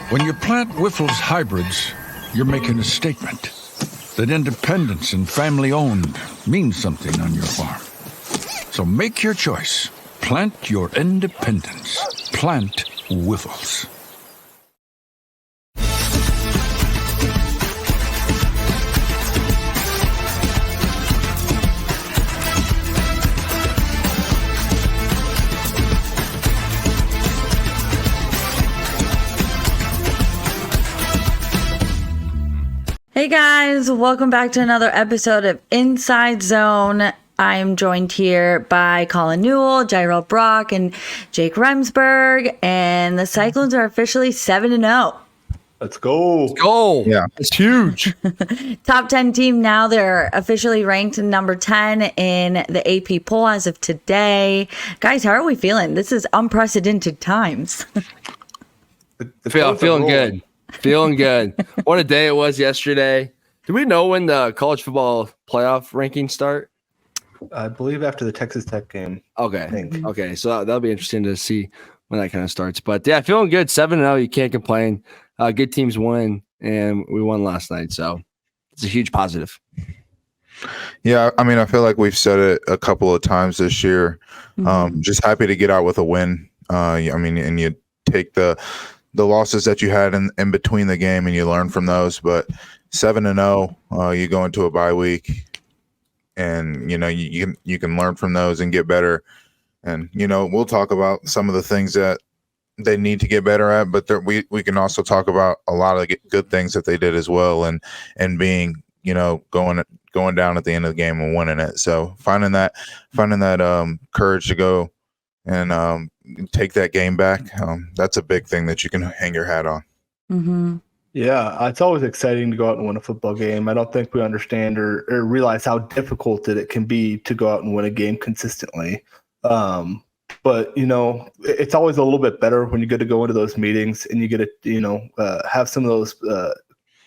When you plant Wyffels Hybrids, you're making a statement that independence and family-owned means something on your farm. So make your choice. Plant your independence. Plant Wyffels. Hey guys, welcome back to another episode of InCYde Zone. I'm joined here by Colin Newell, Jirehl Brock, and Jake Remsburg, and the Cyclones are officially 7-0. Let's go. Let's go. Yeah, it's huge. Top 10 team now. They're officially ranked number 10 in the AP poll as of today. Guys, how are we feeling? This is unprecedented times. Feeling good. Feeling good. What a day it was yesterday. Do we know when the college football playoff rankings start? I believe after the Texas Tech game. Okay. Okay. So that'll be interesting to see when that kind of starts. But yeah, feeling good. 7-0. You can't complain. Good teams win, and we won last night. So it's a huge positive. Yeah, I mean, I feel like we've said it a couple of times this year. Just happy to get out with a win. I mean, and you take the losses that you had in between the game and you learn from those. But 7-0, you go into a bye week, and you can learn from those and get better. And we'll talk about some of the things that they need to get better at, but we can also talk about a lot of good things that they did as well, and being going down at the end of the game and winning it. So finding that courage to go and take that game back, that's a big thing that you can hang your hat on. Mm-hmm. Yeah, it's always exciting to go out and win a football game. I don't think we understand or realize how difficult it can be to go out and win a game consistently. But it's always a little bit better when you get to go into those meetings and you get to have some of those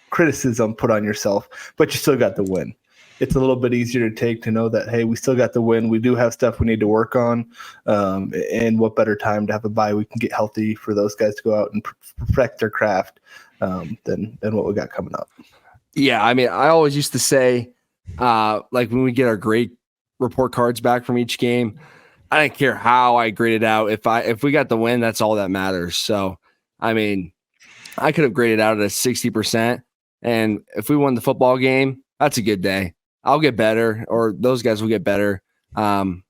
criticism put on yourself, but you still got the win. It's a little bit easier to take to know that, hey, we still got the win. We do have stuff we need to work on. And what better time to have a bye week and get healthy for those guys to go out and perfect their craft than what we got coming up. Yeah, I mean, I always used to say, like when we get our grade report cards back from each game, I didn't care how I graded out. If we got the win, that's all that matters. So, I mean, I could have graded out at a 60%. And if we won the football game, that's a good day. I'll get better, or those guys will get better through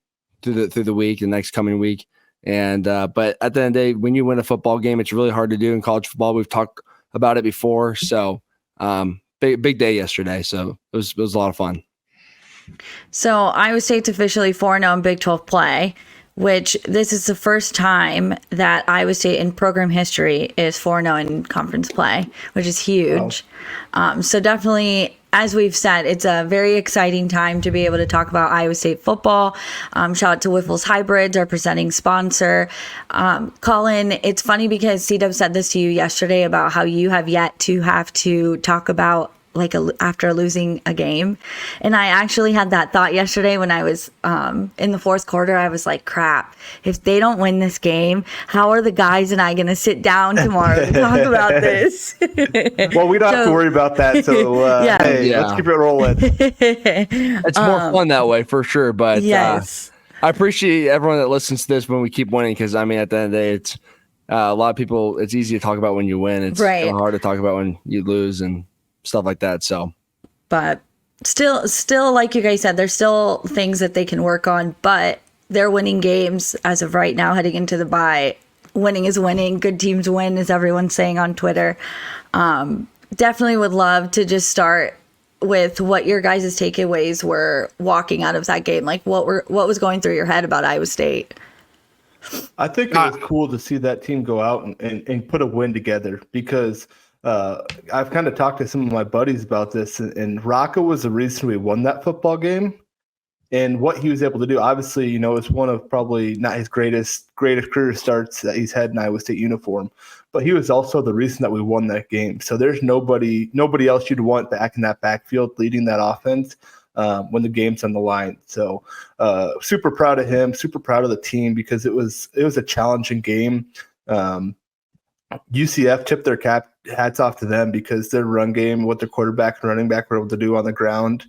the week, the next coming week. And but at the end of the day, when you win a football game, it's really hard to do in college football. We've talked about it before. So big day yesterday. So it was a lot of fun. So Iowa State's officially 4-0 in Big 12 play, which this is the first time that Iowa State in program history is 4-0 in conference play, which is huge. Wow. So definitely, as we've said, it's a very exciting time to be able to talk about Iowa State football. Shout out to Wyffels Hybrids, our presenting sponsor. Colin, it's funny because C-Dub said this to you yesterday about how you have yet to have to talk about after losing a game. And I actually had that thought yesterday when I was in the fourth quarter. I was like, crap, if they don't win this game, how are the guys and I going to sit down tomorrow and talk about this? Well, we don't have to worry about that. So let's keep it rolling. It's more fun that way for sure. But yes, I appreciate everyone that listens to this when we keep winning, because I mean, at the end of the day, it's a lot of people, it's easy to talk about when you win. It's right. Hard to talk about when you lose and stuff like that. So, but still, like you guys said, there's still things that they can work on, but they're winning games as of right now, heading into the bye. Winning is winning. Good teams win, as everyone's saying on Twitter. Definitely would love to just start with what your guys' takeaways were walking out of that game. Like what was going through your head about Iowa State? I think it was cool to see that team go out and put a win together, because I've kind of talked to some of my buddies about this, and Rocco was the reason we won that football game. And what he was able to do, obviously, is one of probably not his greatest career starts that he's had in Iowa State uniform, but he was also the reason that we won that game. So there's nobody else you'd want back in that backfield leading that offense when the game's on the line. So super proud of him, super proud of the team, because it was a challenging game. UCF tipped their hats off to them because their run game, what their quarterback and running back were able to do on the ground,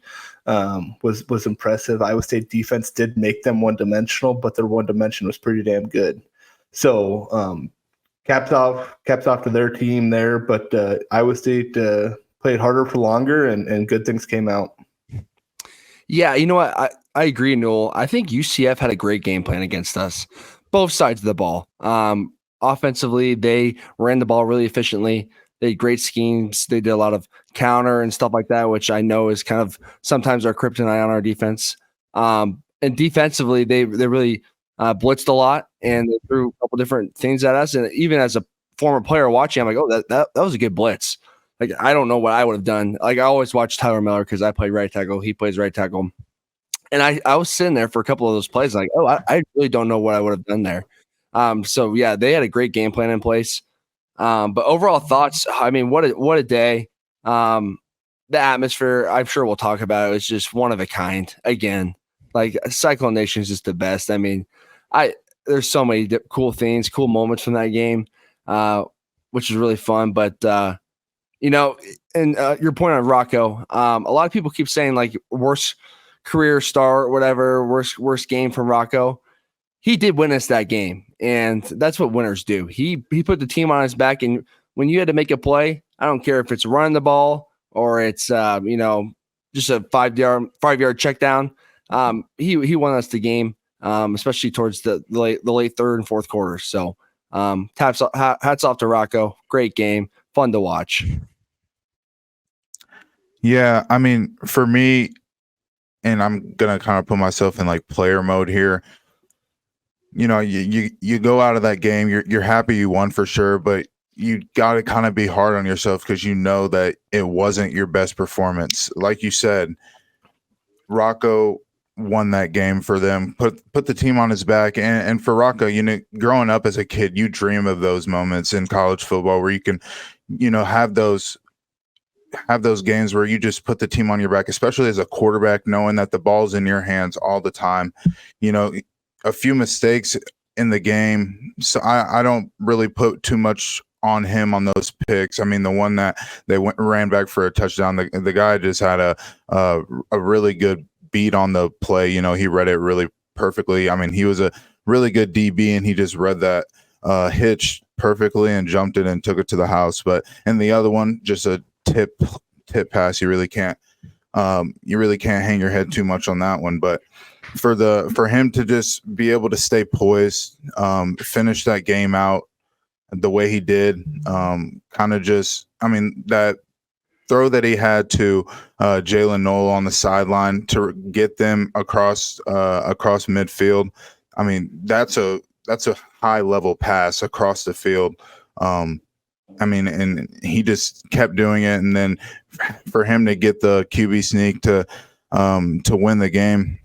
was impressive. Iowa State defense did make them one-dimensional, but their one dimension was pretty damn good. So caps off to their team there, but Iowa State played harder for longer, and good things came out. Yeah, you know what? I agree, Newell. I think UCF had a great game plan against us, both sides of the ball. Offensively, they ran the ball really efficiently. They had great schemes. They did a lot of counter and stuff like that, which I know is kind of sometimes our kryptonite on our defense. And defensively, they really blitzed a lot, and they threw a couple different things at us. And even as a former player watching, I'm like, oh, that was a good blitz. Like, I don't know what I would have done. Like, I always watch Tyler Miller because I play right tackle. He plays right tackle. And I was sitting there for a couple of those plays like, oh, I really don't know what I would have done there. So, yeah, they had a great game plan in place. But overall thoughts, I mean, what a day. The atmosphere, I'm sure we'll talk about it, was just one of a kind. Again, like, Cyclone Nation is just the best. I mean, there's so many cool things, cool moments from that game, which is really fun. But, you know, and your point on Rocco, a lot of people keep saying, like, worst career start, whatever, worst game from Rocco. He did win us that game, and that's what winners do. He put the team on his back, and when you had to make a play, I don't care if it's running the ball or it's just a 5-yard check down. He won us the game, especially towards the late third and fourth quarters. So hats off to Rocco. Great game, fun to watch. Yeah, I mean, for me, and I'm gonna kind of put myself in like player mode here. You know, you go out of that game, you're happy you won for sure, but you got to kind of be hard on yourself because you know that it wasn't your best performance. Like you said, Rocco won that game for them, put the team on his back, and for Rocco, you know, growing up as a kid, you dream of those moments in college football where you can, you know, have those games where you just put the team on your back, especially as a quarterback, knowing that the ball's in your hands all the time. You know, a few mistakes in the game, so I don't really put too much on him on those picks. I mean, the one that they ran back for a touchdown, the guy just had a really good beat on the play. You know, he read it really perfectly. I mean, he was a really good DB, and he just read that hitch perfectly and jumped it and took it to the house. But and the other one, just a tip pass. You really can't hang your head too much on that one. But for him to just be able to stay poised, finish that game out the way he did, kind of just, I mean, that throw that he had to Jalen Noel on the sideline to get them across midfield. I mean, that's a high level pass across the field. I mean, and he just kept doing it, and then for him to get the QB sneak to win the game,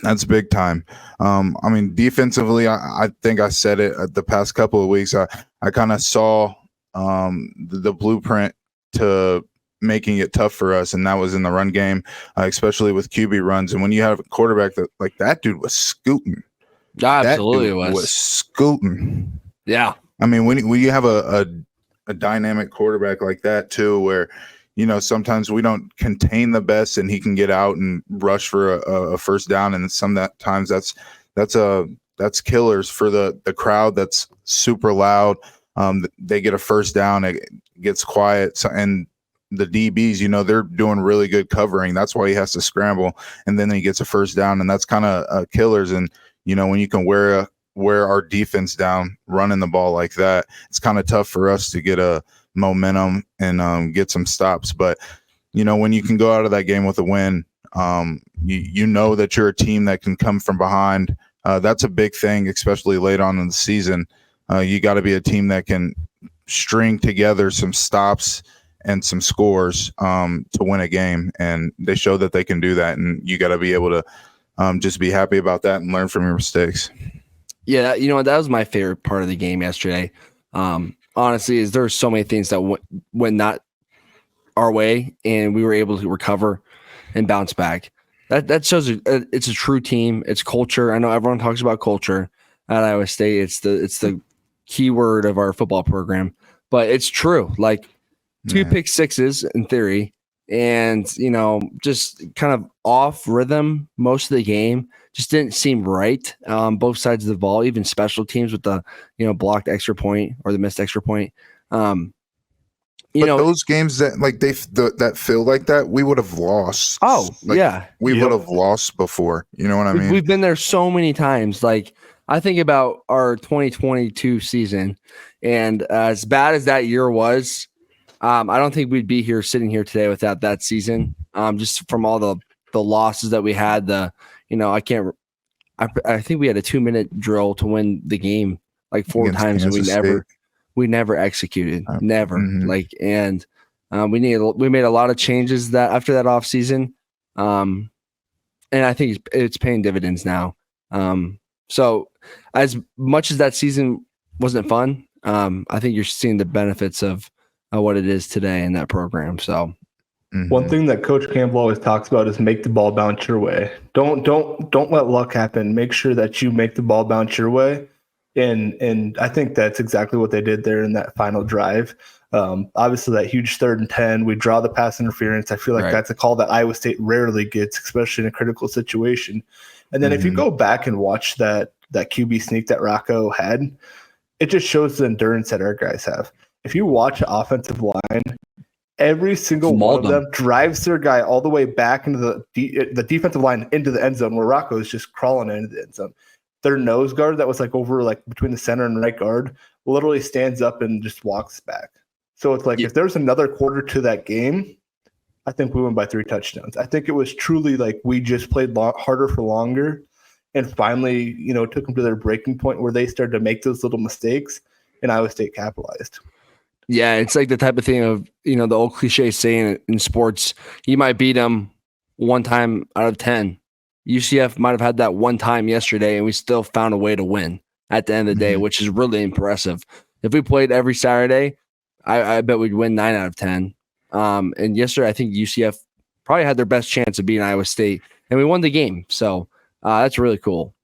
that's big time. I mean, defensively, I think I said it the past couple of weeks. I kind of saw the blueprint to making it tough for us, and that was in the run game, especially with QB runs. And when you have a quarterback that dude was scooting. Absolutely, was scooting. Yeah, I mean, when you have a dynamic quarterback like that too, where, you know, sometimes we don't contain the best and he can get out and rush for a first down, and sometimes that's killers for the crowd that's super loud. They get a first down, it gets quiet, and the DBs, you know, they're doing really good covering. That's why he has to scramble, and then he gets a first down, and that's kind of killers. And, you know, when you can wear our defense down running the ball like that, it's kind of tough for us to get a momentum and get some stops. But, you know, when you can go out of that game with a win, you know that you're a team that can come from behind. That's a big thing, especially late on in the season. You got to be a team that can string together some stops and some scores to win a game, and they show that they can do that. And you got to be able to just be happy about that and learn from your mistakes. Yeah, you know, that was my favorite part of the game yesterday. Honestly, is there are so many things that went not our way, and we were able to recover and bounce back. That shows it's a true team. It's culture. I know everyone talks about culture at Iowa State. It's the key word of our football program. but it's true. Like 2 Yeah. pick sixes in theory, and just kind of off rhythm most of the game. Just didn't seem right on both sides of the ball, even special teams with the blocked extra point or the missed extra point. Those games that that feel like that, we would have lost. We would have lost before. You know what I mean? We've been there so many times. Like I think about our 2022 season, and as bad as that year was, I don't think we'd be sitting here today without that season. Just from all the losses that we had. I think we had a 2-minute drill to win the game like 4 times, and we never executed. Never. Mm-hmm. We made a lot of changes that after that off season. And I think it's paying dividends now. So as much as that season wasn't fun, I think you're seeing the benefits of what it is today in that program. So one thing that Coach Campbell always talks about is make the ball bounce your way. Don't let luck happen. Make sure that you make the ball bounce your way. And I think that's exactly what they did there in that final drive. Obviously, that huge 3rd and 10, we draw the pass interference. I feel like that's a call that Iowa State rarely gets, especially in a critical situation. And then if you go back and watch that QB sneak that Rocco had, it just shows the endurance that our guys have. If you watch the offensive line, every single one of them drives their guy all the way back into the defensive line into the end zone where Rocco is just crawling into the end zone. Their nose guard that was over between the center and right guard literally stands up and just walks back. So it's if there's another quarter to that game, I think we win by 3 touchdowns. I think it was truly we just played harder for longer and finally, took them to their breaking point where they started to make those little mistakes and Iowa State capitalized. Yeah, it's like the type of thing of, the old cliche saying in sports, you might beat them 1 time out of 10. UCF might have had that 1 time yesterday, and we still found a way to win at the end of the day, which is really impressive. If we played every Saturday, I bet we'd win 9 out of 10. And yesterday, I think UCF probably had their best chance of beating Iowa State, and we won the game. So that's really cool.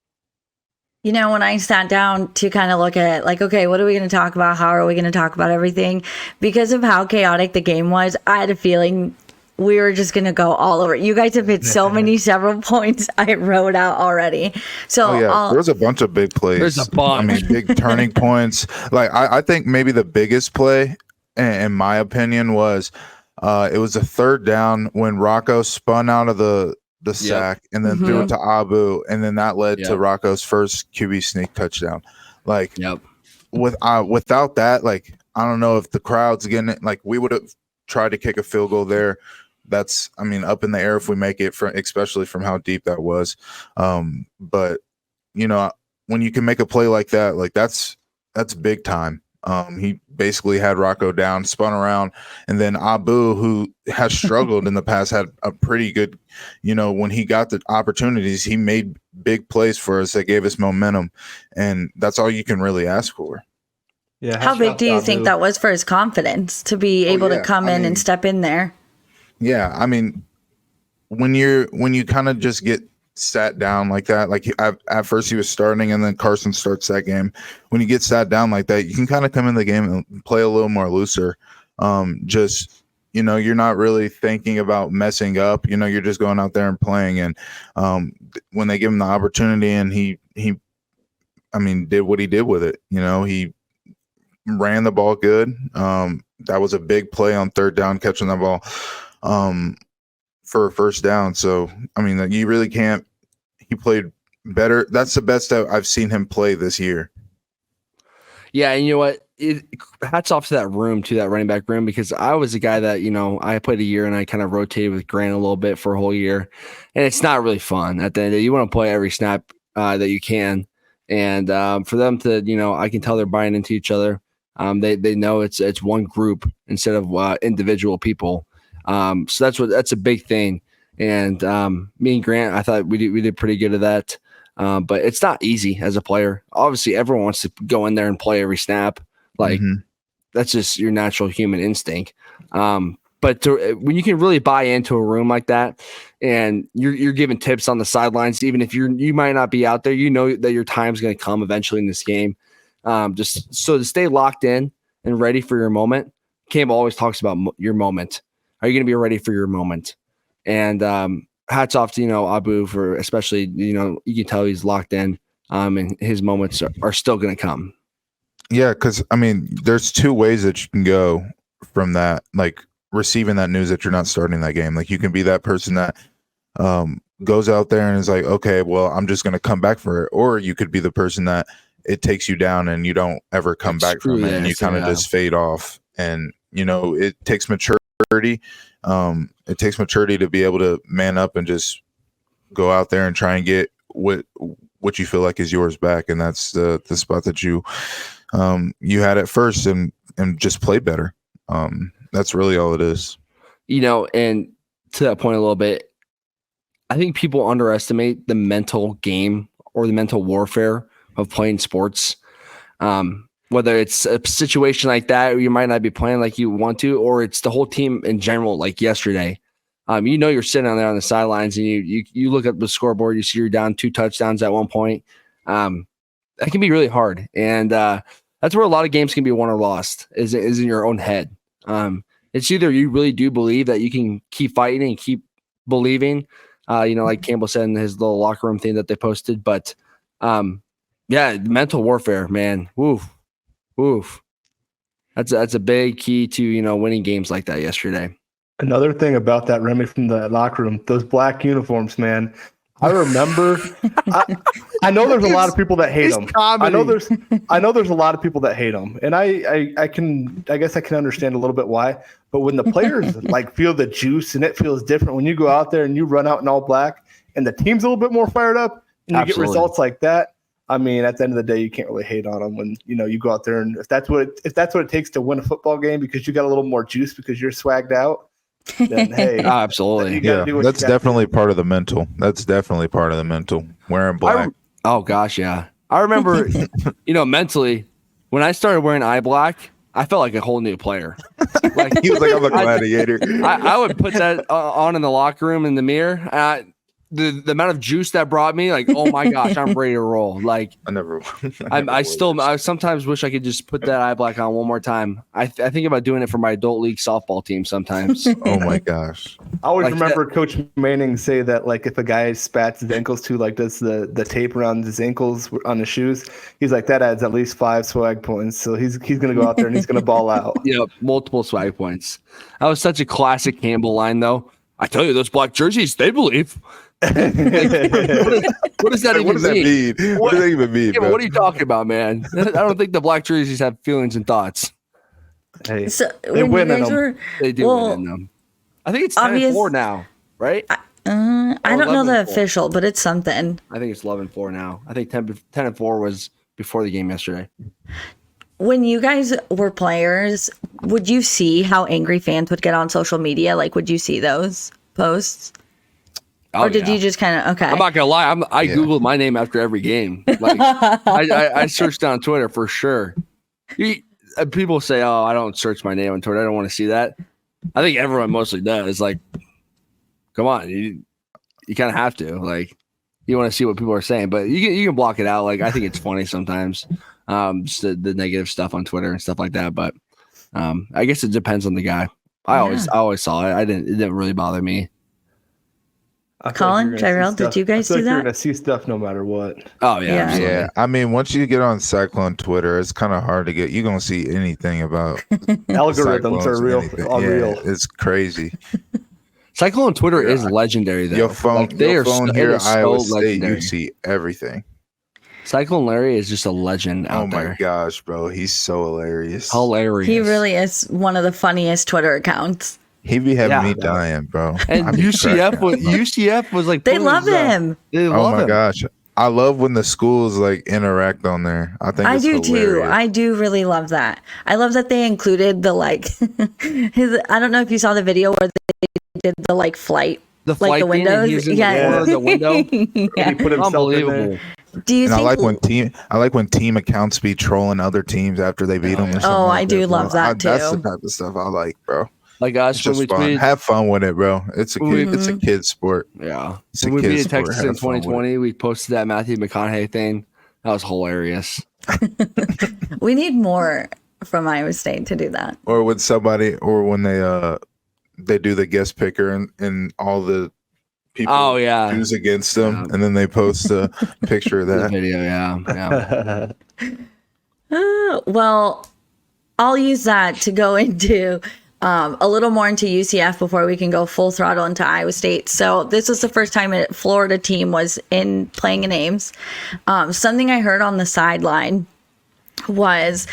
When I sat down to kind of look at it, okay, what are we going to talk about? How are we going to talk about everything? Because of how chaotic the game was, I had a feeling we were just going to go all over. You guys have hit so many several points I wrote out already. So there's a bunch of big plays. There's a bunch. Big turning points. I think maybe the biggest play, in my opinion, was it was a 3rd down when Rocco spun out of the sack and then threw it to Abu, and then that led to Rocco's first QB sneak touchdown. Without that, I don't know if the crowd's getting it. We would have tried to kick a field goal there. That's up in the air if we make it, especially from how deep that was. But when you can make a play like that, that's big time. He basically had Rocco down, spun around, and then Abu, who has struggled in the past, had a pretty good, when he got the opportunities, he made big plays for us that gave us momentum, and that's all you can really ask for. Yeah. How big do you think that was for his confidence to be able to come in and step in there? Yeah, when you kind of just get sat down like that, at first he was starting and then Carson starts that game. When you get sat down like that, you can kind of come in the game and play a little more looser. You're not really thinking about messing up. You're just going out there and playing. And when they give him the opportunity and he did what he did with it. He ran the ball good. That was a big play on 3rd down, catching the ball for a 1st down. So, you really can't. He played better. That's the best I've seen him play this year. Yeah, and you know what? Hats off to that running back room, because I was a guy that, I played a year and I kind of rotated with Grant a little bit for a whole year. And it's not really fun. At the end of the day, you want to play every snap that you can. And for them to, I can tell they're buying into each other. They know it's one group instead of individual people. So that's a big thing. And me and Grant, I thought we did pretty good at that. But it's not easy as a player. Obviously, everyone wants to go in there and play every snap. That's just your natural human instinct. But when you can really buy into a room like that, and you're giving tips on the sidelines, even if you might not be out there, that your time's going to come eventually in this game. Just so to stay locked in and ready for your moment. Campbell always talks about your moment. Are you going to be ready for your moment? And hats off to, Abu for especially, you can tell he's locked in and his moments are still going to come. Yeah, because, I mean, there's two ways that you can go from that, like receiving that news that you're not starting that game. Like you can be that person that goes out there and is like, okay, well, I'm just going to come back for it. Or you could be the person that it takes you down and you don't ever come back from it and you kind of just fade off. And, it takes maturity. It takes maturity to be able to man up and just go out there and try and get what you feel like is yours back. And that's the spot that you had at first and just play better. That's really all it is. And to that point a little bit, I think people underestimate the mental game or the mental warfare of playing sports. Whether it's a situation like that, or you might not be playing like you want to, or it's the whole team in general, like yesterday. You're sitting on there on the sidelines and you look at the scoreboard, you see you're down 2 touchdowns at one point. That can be really hard. And that's where a lot of games can be won or lost is in your own head. It's either you really do believe that you can keep fighting and keep believing, like Campbell said in his little locker room thing that they posted. But mental warfare, man. Woof. That's a big key to, winning games like that yesterday. Another thing about that, Remy, from the locker room, those black uniforms, man. I remember. I know there's a lot of people that hate them. I know there's a lot of people that hate them, and I guess I can understand a little bit why. But when the players feel the juice and it feels different when you go out there and you run out in all black, and the team's a little bit more fired up, and you get results like that. I mean, at the end of the day, you can't really hate on them when you go out there and if that's what it takes to win a football game because you got a little more juice because you're swagged out. Then hey, absolutely, that's definitely part of the mental. That's definitely part of the mental. Wearing black. Oh gosh, yeah. I remember, mentally, when I started wearing eye black, I felt like a whole new player. Like he was like, I'm a gladiator. I would put that on in the locker room in the mirror. The amount of juice that brought me, like, oh my gosh, I'm ready to roll. Like I sometimes wish I could just put that eye black on one more time. I think about doing it for my adult league softball team sometimes. Oh my gosh. I always remember Coach Manning say that if a guy spats his ankles too, does the tape around his ankles on his shoes, he's like, that adds at least 5 swag points. So he's gonna go out there and he's gonna ball out. Yeah, multiple swag points. That was such a classic Campbell line though. I tell you, those black jerseys, they believe. What does that even mean? What does that even mean? Yeah, what are you talking about, man? I don't think the black jerseys have feelings and thoughts. Hey, so they win in them. They do win in them. I think it's 10-4 now, right? I don't know the official, but it's something. I think it's 11-4 now. I think 10-4 was before the game yesterday. When you guys were players, would you see how angry fans would get on social media? Would you see those posts? Oh, or did you just kind of, okay. I'm not going to lie. I Googled my name after every game. I searched on Twitter for sure. People say, oh, I don't search my name on Twitter. I don't want to see that. I think everyone mostly does. Come on. You kind of have to. You want to see what people are saying. But you can block it out. I think it's funny sometimes. Just the negative stuff on Twitter and stuff like that. But I guess it depends on the guy. I always saw it. It didn't really bother me. Colin, Jirehl, did you guys see that? You're gonna see stuff no matter what. Oh yeah, yeah. I mean, once you get on Cyclone Twitter, it's kind of hard to get. You're gonna see anything about algorithms are real. It's crazy. Cyclone Twitter is legendary, though. Your phone here at Iowa State, you see everything. Cyclone Larry is just a legend out there. Oh my gosh, bro, he's so hilarious. He really is one of the funniest Twitter accounts. He be having me dying, bro. And UCF was they love him. They love him. Gosh. I love when the schools interact on there. I think it's hilarious. Too. I do really love that. I love that they included the I don't know if you saw the video where they did the flight. The flight the windows. The window. He put himself in there. Do you think? I like when team accounts be trolling other teams after they beat them. Or something I do love that too. That's the type of stuff I like, bro. Like us, when we tweeted, have fun with it, bro. It's a kid sport. Yeah. When we beat Texas in 2020, we posted that Matthew McConaughey thing. That was hilarious. We need more from Iowa State to do that. Or when they do the guest picker and all the people choose against them, and then they post a picture of The that. video, yeah. Well, I'll use that to go into a little more into UCF before we can go full throttle into Iowa State. So this was the first time a Florida team was playing in Ames. Something I heard on the sideline was,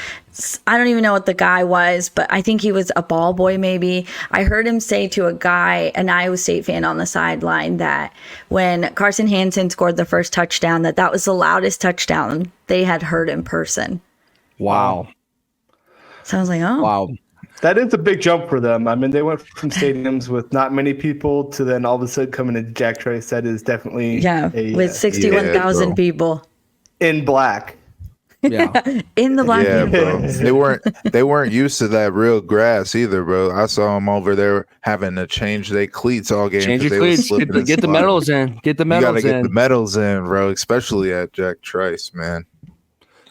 I don't even know what the guy was, but I think he was a ball boy maybe. I heard him say to a guy, an Iowa State fan on the sideline, that when Carson Hansen scored the first touchdown, that was the loudest touchdown they had heard in person. Wow. So I was like, oh. Wow. That is a big jump for them. I mean, they went from stadiums with not many people to then all of a sudden coming into Jack Trice. That is definitely with 61,000 people in black. Yeah. In the black uniforms. Bro. They weren't used to that real grass either, bro. I saw them over there having to change their cleats all game. Change your cleats. Get the medals in. Get the medals in. Get the medals in, bro. Especially at Jack Trice, man.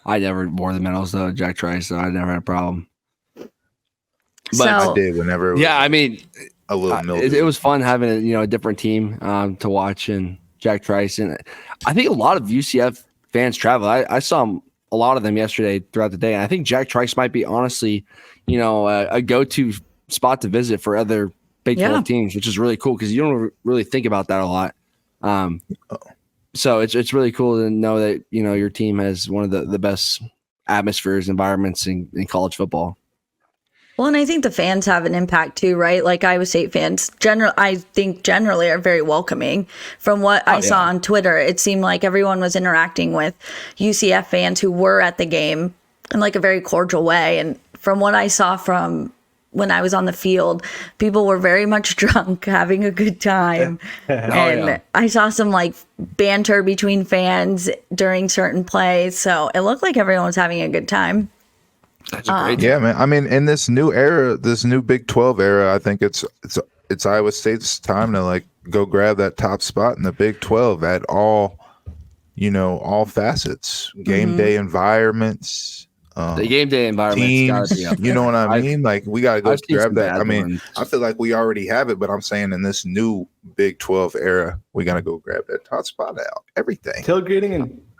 I never wore the medals though, Jack Trice, so I never had a problem. But I did whenever. I mean, a little. It was fun having a different team to watch, and Jack Trice, and I think a lot of UCF fans travel. I saw a lot of them yesterday throughout the day, and I think Jack Trice might be honestly, a go-to spot to visit for other Big 12 teams, which is really cool because you don't really think about that a lot. So it's really cool to know that your team has one of the best atmospheres, environments in college football. Well, and I think the fans have an impact too, right? Like Iowa State fans, I think generally are very welcoming. From what I saw on Twitter, it seemed like everyone was interacting with UCF fans who were at the game in like a very cordial way. And from what I saw from when I was on the field, people were very much drunk, having a good time. I saw some like banter between fans during certain plays. So it looked like everyone was having a good time. That's a great man. I mean, in this new era, this new Big 12 era, I think it's Iowa State's time to like go grab that top spot in the Big 12 at all facets, game day environments. The game day environment, you know what I mean? Like we gotta go grab that. I mean, I feel like we already have it, but I'm saying in this new Big 12 era, we gotta go grab that top spot out. Everything.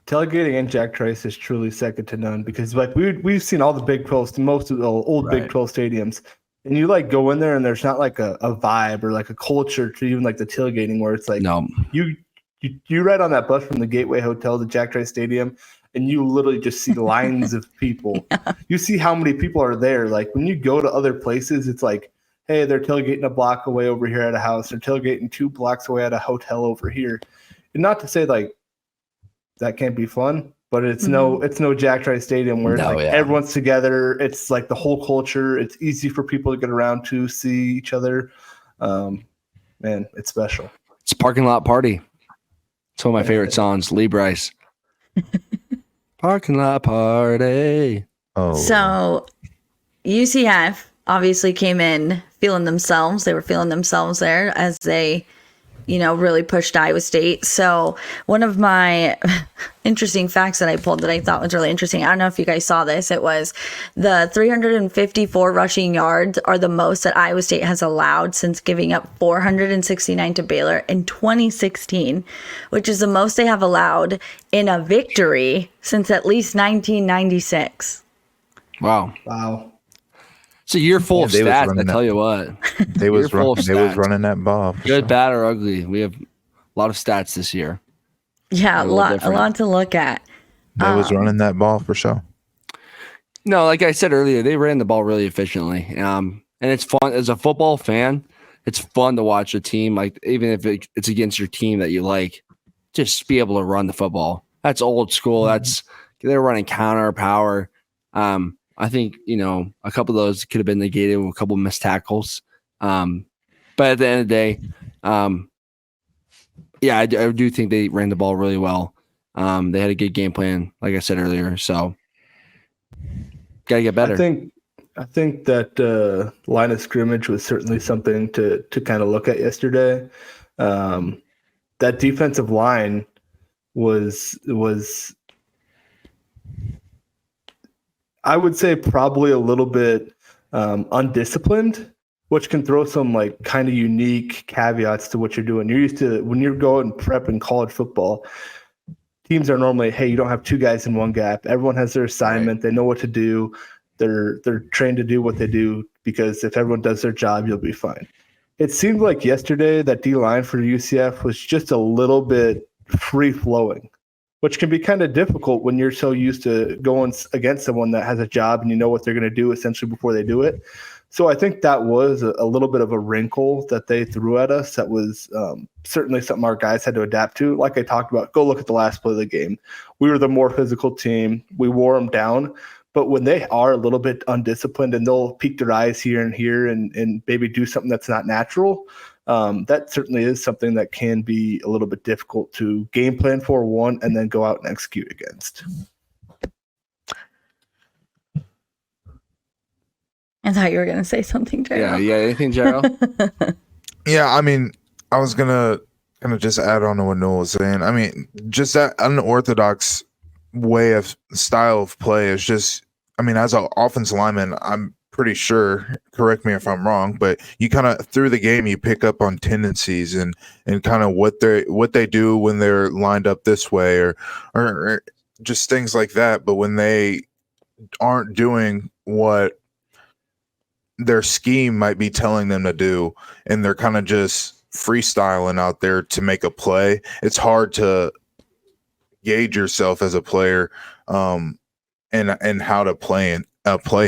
Tailgating in Jack Trice is truly second to none because like we've seen all the Big 12, most of the old Big 12 stadiums, and you like go in there and there's not like a vibe or like a culture to even like the tailgating where it's like you ride on that bus from the Gateway Hotel to Jack Trice Stadium and you literally just see lines of people. You see how many people are there. Like when you go to other places, it's like, hey, they're tailgating a block away over here at a house. They're tailgating 2 blocks away at a hotel over here. And not to say like that can't be fun, but it's no Jack Trice Stadium where everyone's together. It's like the whole culture. It's easy for people to get around to see each other. Man, it's special. It's a parking lot party. It's one of my favorite songs, Lee Bryce. Parking lot party. Oh. So UCF obviously came in feeling themselves. They were feeling themselves there as they really pushed Iowa State. So one of my interesting facts that I pulled that I thought was really interesting, I don't know if you guys saw this, it was the 354 rushing yards are the most that Iowa State has allowed since giving up 469 to Baylor in 2016, which is the most they have allowed in a victory since at least 1996. Wow. It's a year full of stats, I tell you what. They was running that ball. Good, bad, or ugly. We have a lot of stats this year. Yeah, a lot to look at. They was running that ball for sure. No, like I said earlier, they ran the ball really efficiently. And it's fun. As a football fan, it's fun to watch a team, like even if it's against your team that you like, just be able to run the football. That's old school. They're running counter power. I think, a couple of those could have been negated with a couple of missed tackles. But at the end of the day, I do think they ran the ball really well. They had a good game plan, like I said earlier. So, got to get better. I think that line of scrimmage was certainly something to kind of look at yesterday. That defensive line was I would say probably a little bit undisciplined, which can throw some like kind of unique caveats to what you're doing. You're used to when you're going prep in college football, teams are normally, hey, you don't have two guys in one gap. Everyone has their assignment. Right. They know what to do. They're trained to do what they do because if everyone does their job, you'll be fine. It seemed like yesterday that D-line for UCF was just a little bit free-flowing, which can be kind of difficult when you're so used to going against someone that has a job and you know what they're going to do essentially before they do it. So I think that was a little bit of a wrinkle that they threw at us. That was certainly something our guys had to adapt to. Like I talked about, go look at the last play of the game. We were the more physical team. We wore them down. But when they are a little bit undisciplined and they'll peek their eyes here and maybe do something that's not natural, that certainly is something that can be a little bit difficult to game plan for, one, and then go out and execute against. I thought you were going to say something, Jirehl. Yeah. Anything, Jirehl? Yeah, I mean, I was going to kind of just add on to what Noel was saying. I mean, just that unorthodox style of play is just, I mean, as an offensive lineman, I'm pretty sure, correct me if I'm wrong, but you kind of through the game, you pick up on tendencies and kind of what they do when they're lined up this way or just things like that. But when they aren't doing what their scheme might be telling them to do, and they're kind of just freestyling out there to make a play, it's hard to gauge yourself as a player, and how to play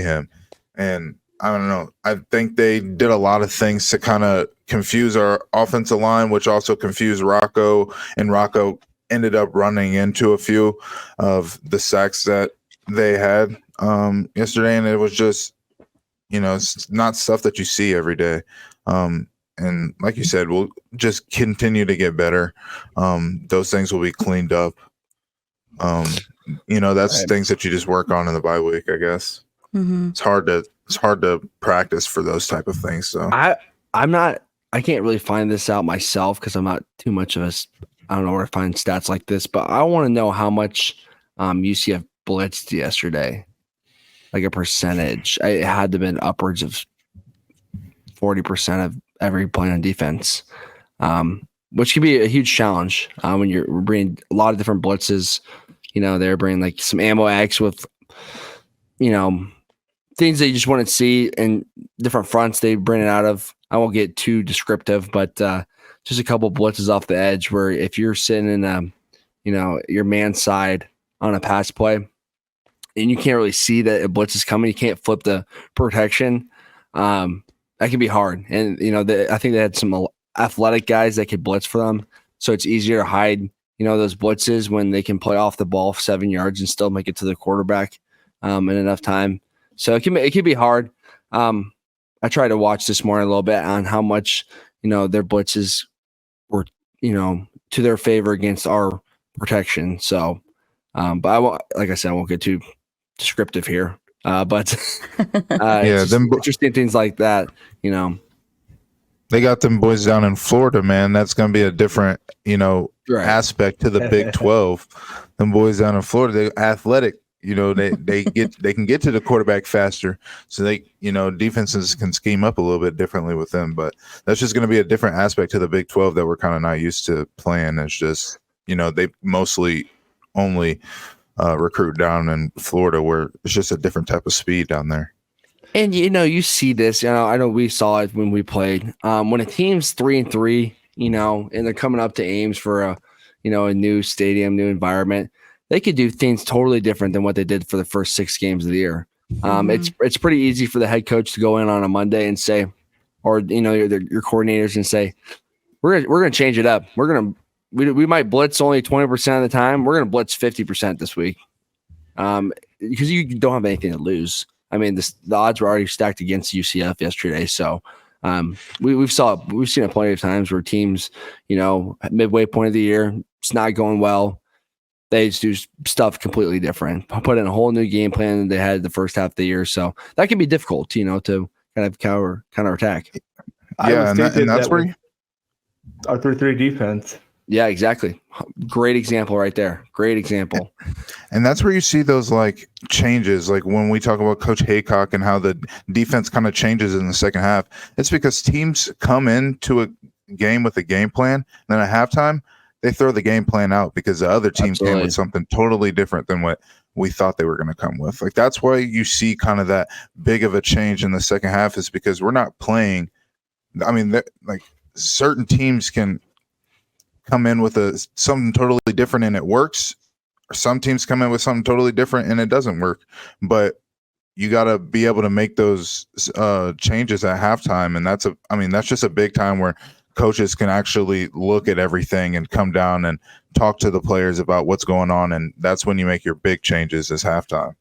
him. And I don't know. I think they did a lot of things to kind of confuse our offensive line, which also confused Rocco, and Rocco ended up running into a few of the sacks that they had yesterday, and it was just, it's not stuff that you see every day. And like you said, we'll just continue to get better. Those things will be cleaned up. That's things that you just work on in the bye week, I guess. Mm-hmm. It's hard to practice for those type of things. So I can't really find this out myself because I'm not too much of I don't know where to find stats like this, but I want to know how much UCF blitzed yesterday. Like a percentage. It had to have been upwards of 40% of every play on defense, which can be a huge challenge when you're bringing a lot of different blitzes. They're bringing like some ammo X with, things that you just want to see in different fronts they bring it out of. I won't get too descriptive, but just a couple blitzes off the edge where if you're sitting in, your man side on a pass play, and you can't really see that a blitz is coming, you can't flip the protection. That can be hard. And, I think they had some athletic guys that could blitz for them. So it's easier to hide, those blitzes when they can play off the ball 7 yards and still make it to the quarterback in enough time. So it can be hard. I tried to watch this morning a little bit on how much, their blitzes were, to their favor against our protection. So, but I won't, like I said, I won't get too descriptive here, but interesting things like that. They got them boys down in Florida, man. That's going to be a different, aspect to the Big 12. Them boys down in Florida, they're athletic. They can get to the quarterback faster, so they, defenses can scheme up a little bit differently with them. But that's just going to be a different aspect to the Big 12 that we're kind of not used to playing. It's just, they mostly only recruit down in Florida, where it's just a different type of speed down there. And you see this. I know we saw it when we played. When a team's 3-3, and they're coming up to Ames for a new stadium, new environment, they could do things totally different than what they did for the first 6 games of the year. It's pretty easy for the head coach to go in on a Monday and say, or your coordinators and say, we're gonna change it up. We might blitz only 20% of the time. We're gonna blitz 50% this week, because you don't have anything to lose. I mean, the odds were already stacked against UCF yesterday. So we've seen it plenty of times where teams, midway point of the year, it's not going well. They just do stuff completely different, put in a whole new game plan than they had the first half of the year. So that can be difficult, to kind of counter attack. Yeah, and that's where our 3-3 defense. Yeah, exactly. Great example right there. Great example. And that's where you see those like changes. Like when we talk about Coach Haycock and how the defense kind of changes in the second half, it's because teams come into a game with a game plan, and then at halftime they throw the game plan out because the other team came with something totally different than what we thought they were going to come with. Like that's why you see kind of that big of a change in the second half, is because we're not playing. I mean, like certain teams can come in with something totally different and it works, or some teams come in with something totally different and it doesn't work. But you got to be able to make those changes at halftime, and that's just a big time where coaches can actually look at everything and come down and talk to the players about what's going on, and that's when you make your big changes as halftime.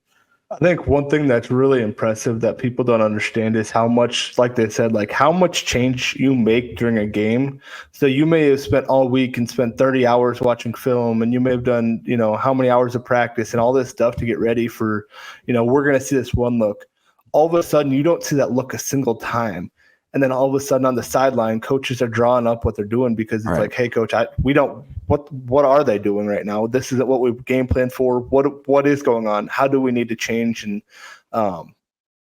I think one thing that's really impressive that people don't understand is how much, like they said, like how much change you make during a game. So you may have spent all week and spent 30 hours watching film, and you may have done, how many hours of practice and all this stuff to get ready for, we're going to see this one look. All of a sudden, you don't see that look a single time. And then all of a sudden on the sideline, coaches are drawing up what they're doing because it's like, hey, coach, what are they doing right now? This isn't what we game planned for. What is going on? How do we need to change? And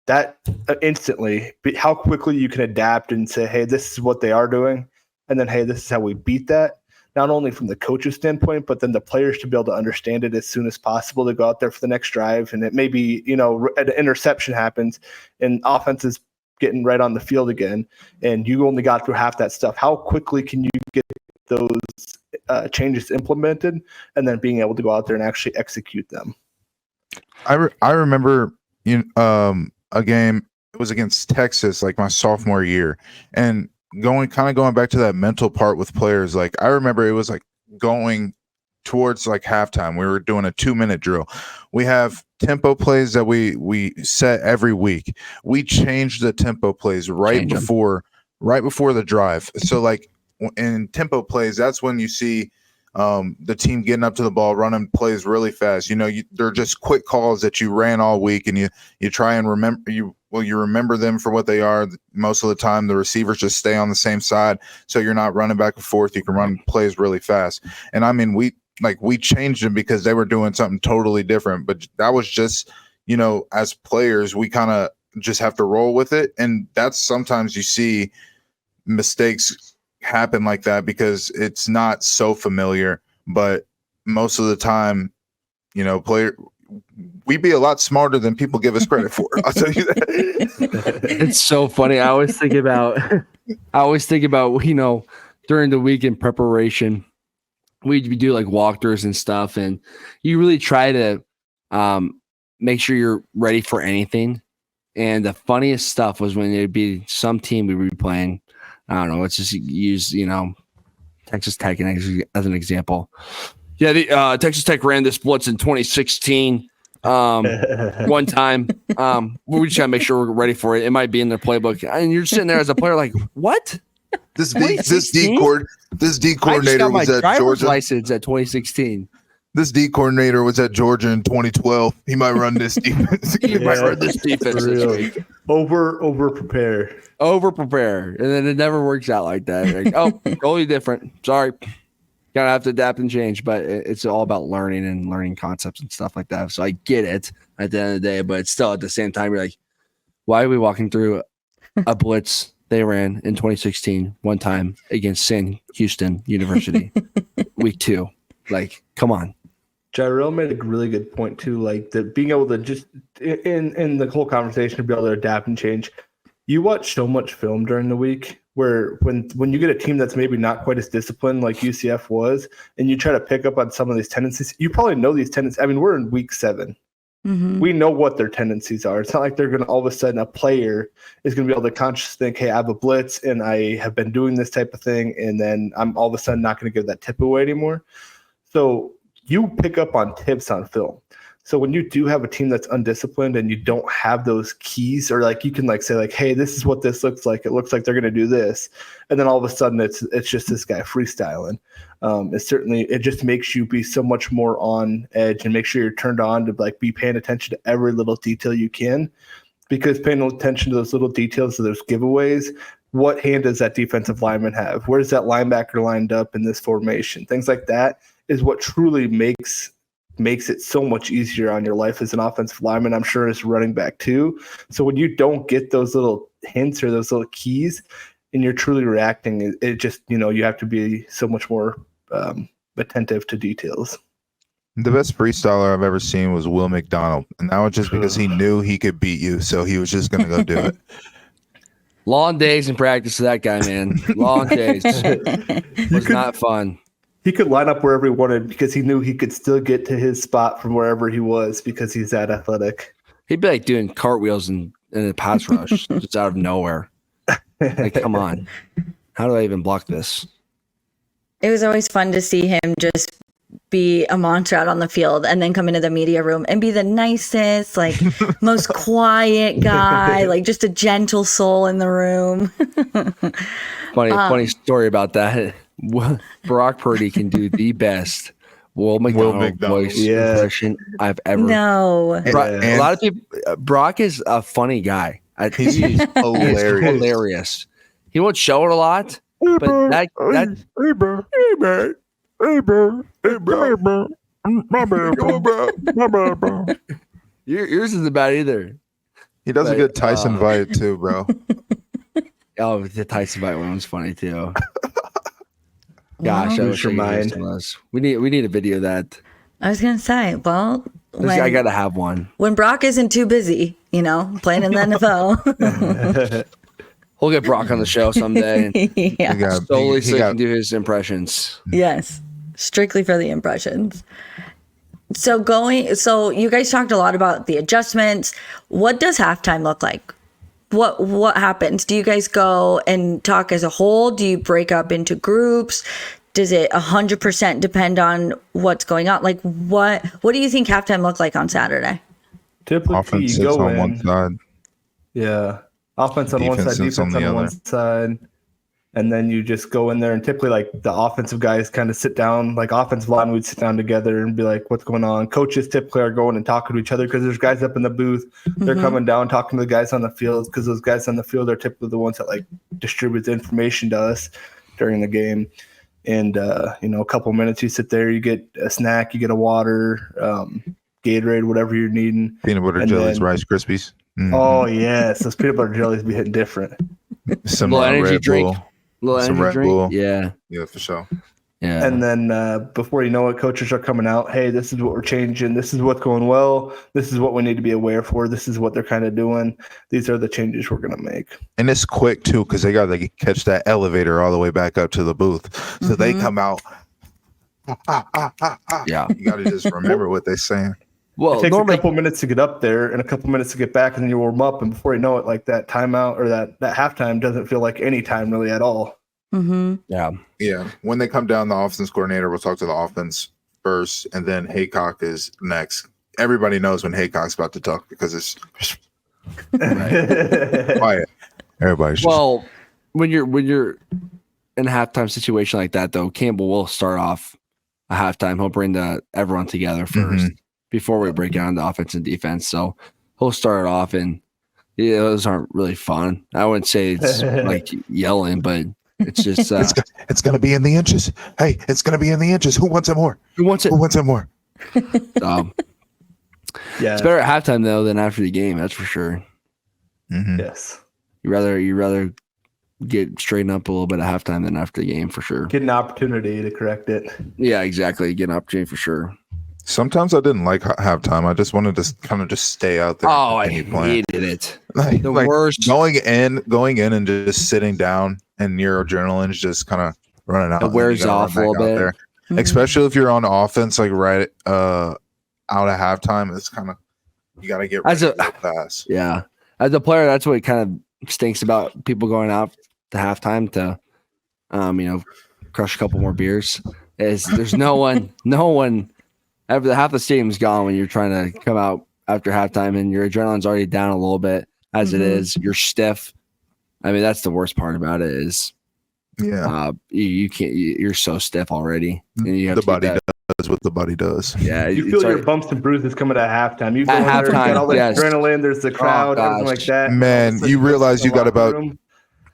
that instantly, how quickly you can adapt and say, hey, this is what they are doing. And then, hey, this is how we beat that. Not only from the coach's standpoint, but then the players to be able to understand it as soon as possible to go out there for the next drive. And it may be, an interception happens and offense is getting right on the field again, and you only got through half that stuff. How quickly can you get those changes implemented and then being able to go out there and actually execute them? I remember a game, it was against Texas, like my sophomore year, and going back to that mental part with players. Like I remember it was like going towards like halftime, we were doing a 2-minute drill. We have tempo plays that we set every week. We changed the tempo plays right before the drive. So like in tempo plays, that's when you see the team getting up to the ball, running plays really fast. They're just quick calls that you ran all week, and you try and remember you remember them for what they are. Most of the time, the receivers just stay on the same side, so you're not running back and forth. You can run plays really fast. And I mean, we changed them because they were doing something totally different. But that was just, as players, we kind of just have to roll with it. And that's sometimes you see mistakes happen like that because it's not so familiar. But most of the time, we be a lot smarter than people give us credit for. I'll tell you that. It's so funny. I always think about, during the week in preparation, we do like walkthroughs and stuff, and you really try to make sure you're ready for anything. And the funniest stuff was when there'd be some team we would be playing. I don't know. Let's just use, Texas Tech as an example. Yeah, the Texas Tech ran this blitz in 2016 one time. We just gotta make sure we're ready for it. It might be in their playbook, and you're sitting there as a player like, what? This D coordinator was at Georgia. License at 2016. This D coordinator was at Georgia in 2012. He might run this defense. Might run this defense this week. Over prepare, and then it never works out like that. Like, totally different. Sorry, gotta have to adapt and change. But it's all about learning and learning concepts and stuff like that. So I get it at the end of the day, but it's still at the same time, you're like, why are we walking through a blitz they ran in 2016 one time against San Houston University, week 2? Like, come on. Jirehl made a really good point too, like that being able to just in the whole conversation to be able to adapt and change. You watch so much film during the week where when you get a team that's maybe not quite as disciplined like UCF was, and you try to pick up on some of these tendencies, you probably know these tendencies. I mean, we're in week 7. Mm-hmm. We know what their tendencies are. It's not like they're going to all of a sudden a player is going to be able to consciously think, hey, I have a blitz and I have been doing this type of thing, and then I'm all of a sudden not going to give that tip away anymore. So you pick up on tips on film. So when you do have a team that's undisciplined and you don't have those keys, or like you can like say like, hey, this is what this looks like. It looks like they're going to do this. And then all of a sudden it's just this guy freestyling. It just makes you be so much more on edge and make sure you're turned on to like be paying attention to every little detail you can, because paying attention to those little details, to those giveaways, what hand does that defensive lineman have? Where's that linebacker lined up in this formation? Things like that is what truly makes it so much easier on your life as an offensive lineman. I'm sure as a running back too. So when you don't get those little hints or those little keys and you're truly reacting, it just, you have to be so much more attentive to details. The best freestyler I've ever seen was Will McDonald, and that was just because he knew he could beat you, so he was just going to go do it. Long days in practice for that guy, man. Long days. It was not fun. He could line up wherever he wanted because he knew he could still get to his spot from wherever he was because he's that athletic. He'd be like doing cartwheels in a pass rush just out of nowhere. Like, come on. How do I even block this? It was always fun to see him just be a monster out on the field and then come into the media room and be the nicest, like most quiet guy, like just a gentle soul in the room. Funny story about that. Brock Purdy can do the best Will McDonald voice impression I've ever. No. A lot of people. Brock is a funny guy. He's hilarious. He won't show it a lot, but that yours isn't bad either. He does a good Tyson vibe too, bro. Oh, the Tyson vibe one was funny too. Gosh, I wish we need a video of that. I was gonna say, well, I gotta have one. When Brock isn't too busy, playing in the NFL. We'll get Brock on the show someday. Yeah. Solely so he can do his impressions. Yes. Strictly for the impressions. So you guys talked a lot about the adjustments. What does halftime look like? What happens? Do you guys go and talk as a whole? Do you break up into groups? Does it 100% depend on what's going on? Like what do you think halftime looked like on Saturday? Typically offense you go on in. one side. Yeah. Offense on one side, defense on one side. And then you just go in there and typically like the offensive guys kind of sit down, like offensive line would sit down together and be like, what's going on? Coaches typically are going and talking to each other because there's guys up in the booth. They're coming down, talking to the guys on the field because those guys on the field are typically the ones that like distribute the information to us during the game. And, a couple minutes you sit there, you get a snack, you get a water, Gatorade, whatever you're needing. Peanut butter jellies, Rice Krispies. Mm-hmm. Oh, yes. Those peanut butter jellies be hitting different. Some little energy Red drink. Bull. Little Some energy Red drink. Bull. Yeah. Yeah, for sure. Yeah. And then before you know it, coaches are coming out. Hey, this is what we're changing. This is what's going well. This is what we need to be aware for. This is what they're kind of doing. These are the changes we're going to make. And it's quick, too, because they got to catch that elevator all the way back up to the booth. So they come out. Yeah. You got to just remember what they're saying. Well, it takes a couple minutes to get up there and a couple minutes to get back, and then you warm up. And before you know it, like that timeout or that halftime doesn't feel like any time really at all. Mm-hmm. Yeah. Yeah. When they come down, the offense coordinator will talk to the offense first, and then Haycock is next. Everybody knows when Haycock's about to talk because it's quiet. Everybody's just... when you're in a halftime situation like that, though, Campbell will start off a halftime. He'll bring everyone together first before we break down the offense and defense. So he'll start it off, and those aren't really fun. I wouldn't say it's like yelling, but it's just it's going to be in the inches. Hey, it's going to be in the inches. Who wants it more? Who wants it more? Yeah, it's better at halftime though than after the game. That's for sure. Mm-hmm. Yes, you rather get straightened up a little bit at halftime than after the game for sure. Get an opportunity to correct it. Yeah, exactly. Get an opportunity for sure. Sometimes I didn't like halftime. I just wanted to kind of just stay out there. Oh, I hated it. The worst. Going in and just sitting down and your adrenaline's just kind of running out. It wears off a little bit. Mm-hmm. Especially if you're on offense, like right out at halftime. It's kind of, you got to get ready real fast. Yeah. As a player, that's what kind of stinks about people going out to halftime to, crush a couple more beers. Is there's no one. Half the stadium's gone when you're trying to come out after halftime and your adrenaline's already down a little bit as it is. You're stiff. I mean, that's the worst part about it is, you can't. You're so stiff already. And you have the body does what the body does. Yeah, you feel your bumps and bruises coming at halftime. You go in there, get all the adrenaline. There's the crowd, everything like that. Man, you realize you got about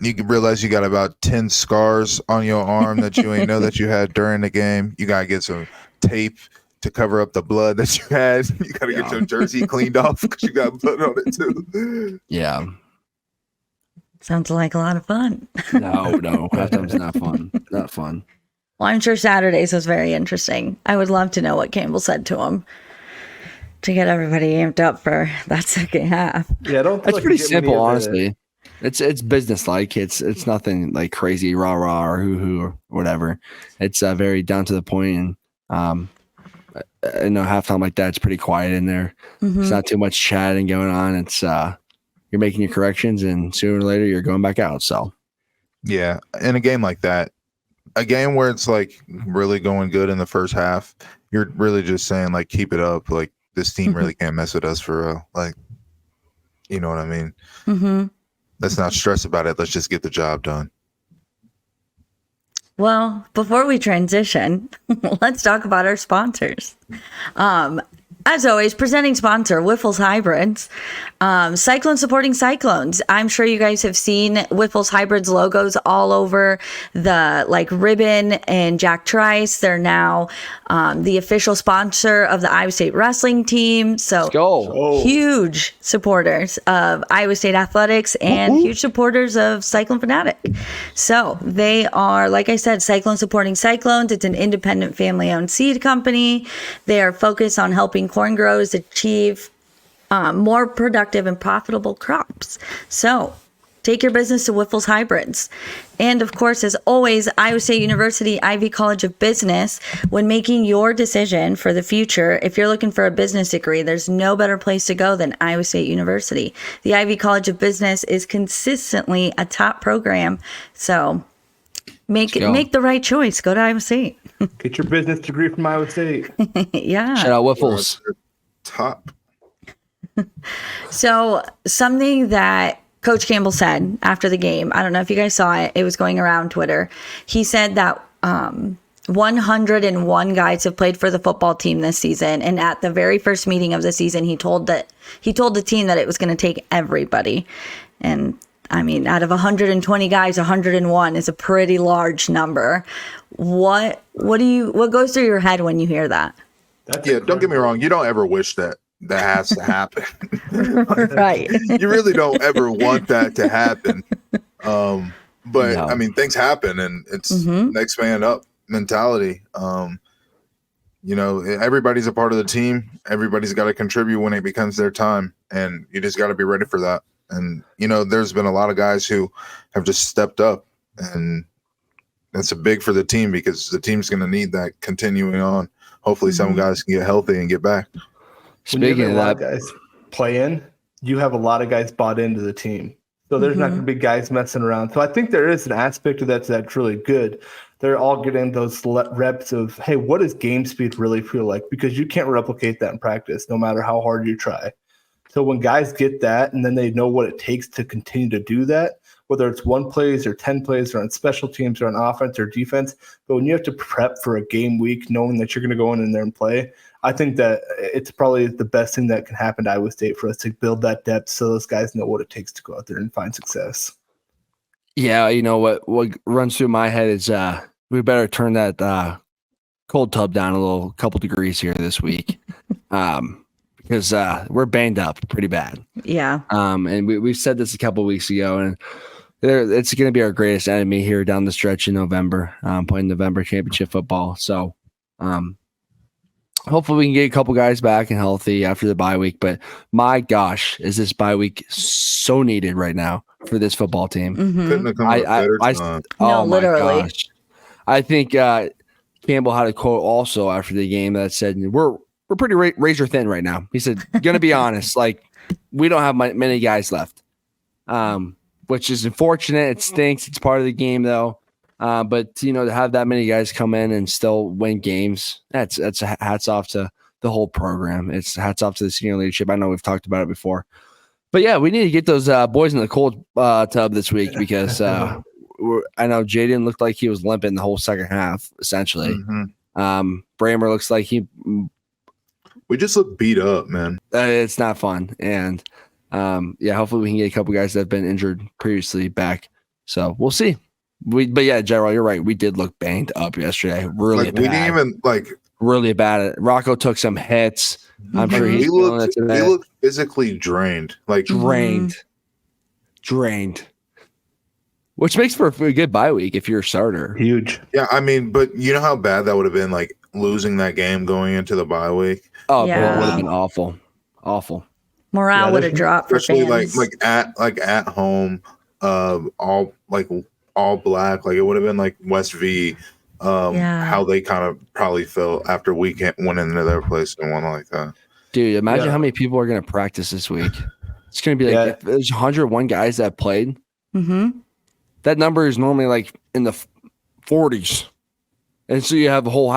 You can realize you got about 10 scars on your arm that you ain't know that you had during the game. You gotta get some tape to cover up the blood that you had. You gotta get your jersey cleaned off because you got blood on it too. Yeah. Sounds like a lot of fun. No, halftime's not fun. Not fun. Well, I'm sure Saturdays was very interesting. I would love to know what Campbell said to him to get everybody amped up for that second half. Yeah, I don't. It's pretty simple, honestly. It's business like. It's nothing like crazy rah rah or hoo or whatever. It's very down to the point, and I know halftime like that. It's pretty quiet in there. It's not too much chatting going on. It's you're making your corrections, and sooner or later you're going back out. So Yeah, in a game like that, a game where it's like really going good in the first half, you're really just saying like keep it up. Like this team really can't mess with us for real. Like, you know what I mean? Mm-hmm. Let's not stress about it. Let's just get the job done. Well, before we transition, let's talk about our sponsors. As always, presenting sponsor, Wyffels Hybrids. Cyclones supporting Cyclones. I'm sure you guys have seen Wyffels Hybrids logos all over the ribbon and Jack Trice. They're now the official sponsor of the Iowa State wrestling team. So huge supporters of Iowa State athletics and huge supporters of Cyclone Fanatic. So they are, like I said, Cyclone supporting Cyclones. It's an independent family-owned seed company. They are focused on helping corn growers achieve more productive and profitable crops. So take your business to Wyffels Hybrids. And of course, as always, Iowa State University Ivy College of Business. When making your decision for the future, if you're looking for a business degree, there's no better place to go than Iowa State University. The Ivy College of Business is consistently a top program. So make the right choice. Go to Iowa State. Get your business degree from Iowa State. Yeah. Shout out Wyffels. Top. So something that Coach Campbell said after the game, I don't know if you guys saw it, it was going around Twitter. He said that 101 guys have played for the football team this season. And at the very first meeting of the season, he told the team that it was going to take everybody. And I mean, out of 120 guys, 101 is a pretty large number. What goes through your head when you hear that? Don't get me wrong. You don't ever wish that has to happen. Right. You really don't ever want that to happen. But no. I mean, things happen, and it's next man up mentality. Everybody's a part of the team. Everybody's got to contribute when it becomes their time, and you just got to be ready for that. And, there's been a lot of guys who have just stepped up, and that's a big for the team because the team's going to need that continuing on. Hopefully some guys can get healthy and get back. Speaking of that, guys play in, you have a lot of guys bought into the team. So there's not going to be guys messing around. So I think there is an aspect of that that's really good. They're all getting those reps of, hey, what does game speed really feel like? Because you can't replicate that in practice no matter how hard you try. So when guys get that and then they know what it takes to continue to do that, whether it's 1 plays or 10 plays or on special teams or on offense or defense, but when you have to prep for a game week knowing that you're going to go in there and play, I think that it's probably the best thing that can happen to Iowa State for us to build that depth so those guys know what it takes to go out there and find success. Yeah, what runs through my head is we better turn that cold tub down a couple degrees here this week. Because we're banged up pretty bad. Yeah. And we've said this a couple of weeks ago, and it's going to be our greatest enemy here down the stretch in November, playing November championship football. So hopefully we can get a couple guys back and healthy after the bye week. But my gosh, is this bye week so needed right now for this football team? Couldn't have come at a better time. No, literally. Gosh. I think Campbell had a quote also after the game that said, we're pretty razor thin right now. He said, gonna be honest, we don't have many guys left, which is unfortunate. It stinks. It's part of the game though. But to have that many guys come in and still win games, that's a hats off to the whole program. It's hats off to the senior leadership. I know we've talked about it before, but yeah, we need to get those boys in the cold tub this week because I know Jaden looked like he was limping the whole second half, essentially. Bramer looks like we just look beat up, man. It's not fun. And hopefully we can get a couple guys that have been injured previously back So we'll see. But yeah, Jirehl, you're right. We did look banged up yesterday. Really Like bad. we didn't even like. Really bad. Rocco took some hits. I'm sure he's feeling it today. We looked physically drained. Like Drained. Which makes for a good bye week if you're a starter. Huge. Yeah, I mean, but you know how bad that would have been, like losing that game going into the bye week. Oh, Yeah. it would have been awful. Awful. Morale Yeah, would have dropped for Especially fans. like at home, all black. Like it would have been like West V. Yeah. How they kind of probably felt after we went into their place and won like that. Dude, imagine how many people are going to practice this week. It's going to be like if there's 101 guys that played. Mm-hmm. That number is normally like in the 40s. And so you have the whole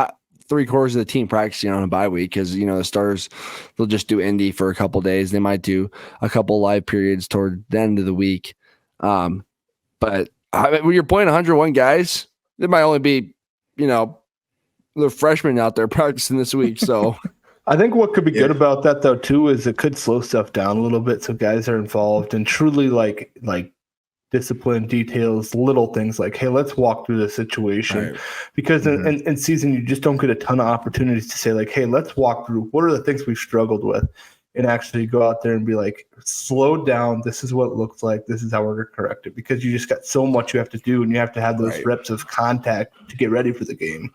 3/4 of the team practicing on a bye week because, the starters, they'll just do indie for a couple days. They might do a couple live periods toward the end of the week. But when you're playing 101 guys, there might only be, the freshmen out there practicing this week. So I think what could be good about that though too is it could slow stuff down a little bit so guys are involved and truly like discipline details, little things like, hey, let's walk through the situation. Right. Because in season you just don't get a ton of opportunities to say like, hey, let's walk through what are the things we've struggled with and actually go out there and be like, slow down, this is what it looks like, this is how we're going to correct it, because you just got so much you have to do and you have to have those reps of contact to get ready for the game.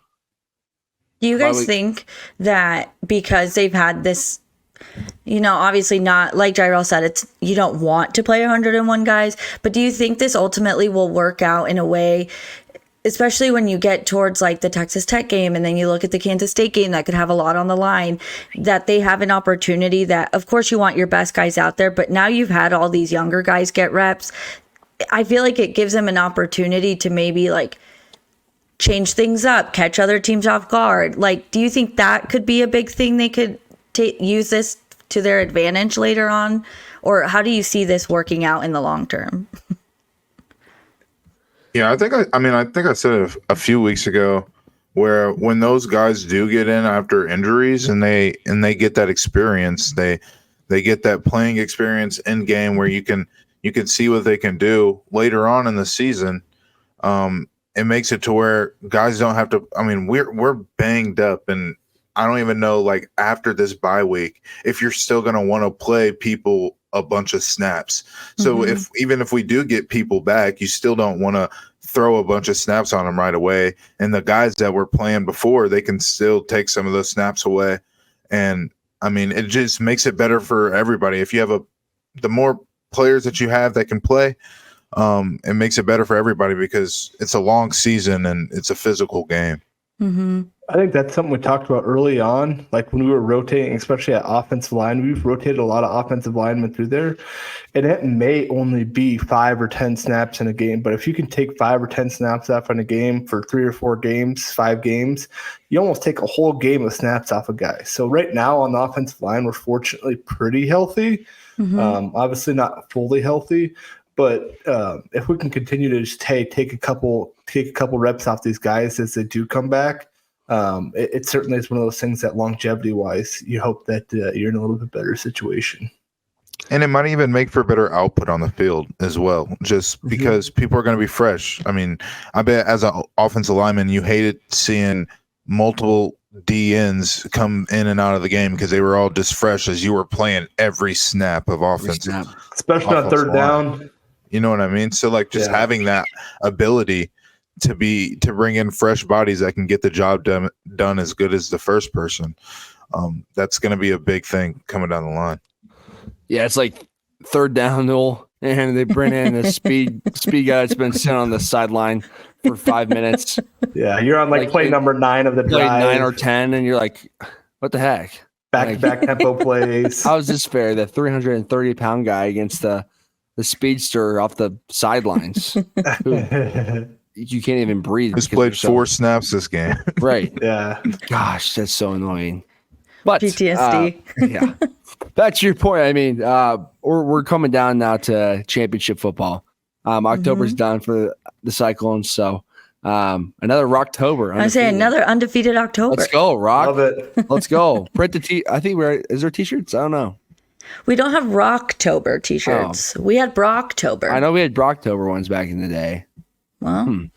Do you guys think that because they've had this, obviously not, like Jirehl said, you don't want to play 101 guys, but do you think this ultimately will work out in a way, especially when you get towards like the Texas Tech game and then you look at the Kansas State game that could have a lot on the line, that they have an opportunity that, of course, you want your best guys out there, but now you've had all these younger guys get reps. I feel like it gives them an opportunity to maybe like change things up, catch other teams off guard. Like, do you think that could be a big thing they could use this to their advantage later on? Or how do you see this working out in the long term? Yeah, I think I said it a few weeks ago where when those guys do get in after injuries and they get that experience, they get that playing experience in game where you can see what they can do later on in the season. It makes it to where guys don't have to. I mean, we're banged up, and I don't even know, like, after this bye week, if you're still going to want to play people a bunch of snaps. So even if we do get people back, you still don't want to throw a bunch of snaps on them right away. And the guys that were playing before, they can still take some of those snaps away. And I mean, it just makes it better for everybody. If you have the more players that you have that can play, it makes it better for everybody because it's a long season and it's a physical game. Mm-hmm. I think that's something we talked about early on, like when we were rotating, especially at offensive line. We've rotated a lot of offensive linemen through there, and it may only be 5 or 10 snaps in a game. But if you can take 5 or 10 snaps off in a game for 3 or 4 games, 5 games, you almost take a whole game of snaps off a guy. So right now on the offensive line, we're fortunately pretty healthy. Obviously not fully healthy, but if we can continue to just take a couple reps off these guys as they do come back, it certainly is one of those things that longevity-wise, you hope that you're in a little bit better situation. And it might even make for better output on the field as well, just because people are going to be fresh. I mean, I bet as an offensive lineman, you hated seeing multiple DNs come in and out of the game because they were all just fresh as you were playing every snap of offense. Especially on third down. You know what I mean? So, like, just having that ability to bring in fresh bodies that can get the job done as good as the first person, that's going to be a big thing coming down the line. Yeah, it's like third down, Newell, and they bring in the speed guy that's been sitting on the sideline for 5 minutes. Yeah, you're on like play number 9 of the play drive. 9 or 10, and you're like, what the heck? Back tempo plays. How is this fair? The 330-pound guy against the speedster off the sidelines. You can't even breathe. Who's played 4 snaps this game. Right. Yeah. Gosh, that's so annoying. But PTSD. Yeah. Back to your point. I mean, we're coming down now to championship football. October's done for the Cyclones. So another Rocktober. I say another undefeated October. Let's go, Rock. Love it. Let's go. Print the I think is there t-shirts? I don't know. We don't have Rocktober t-shirts. We had Brocktober. I know we had Brocktober ones back in the day. Well,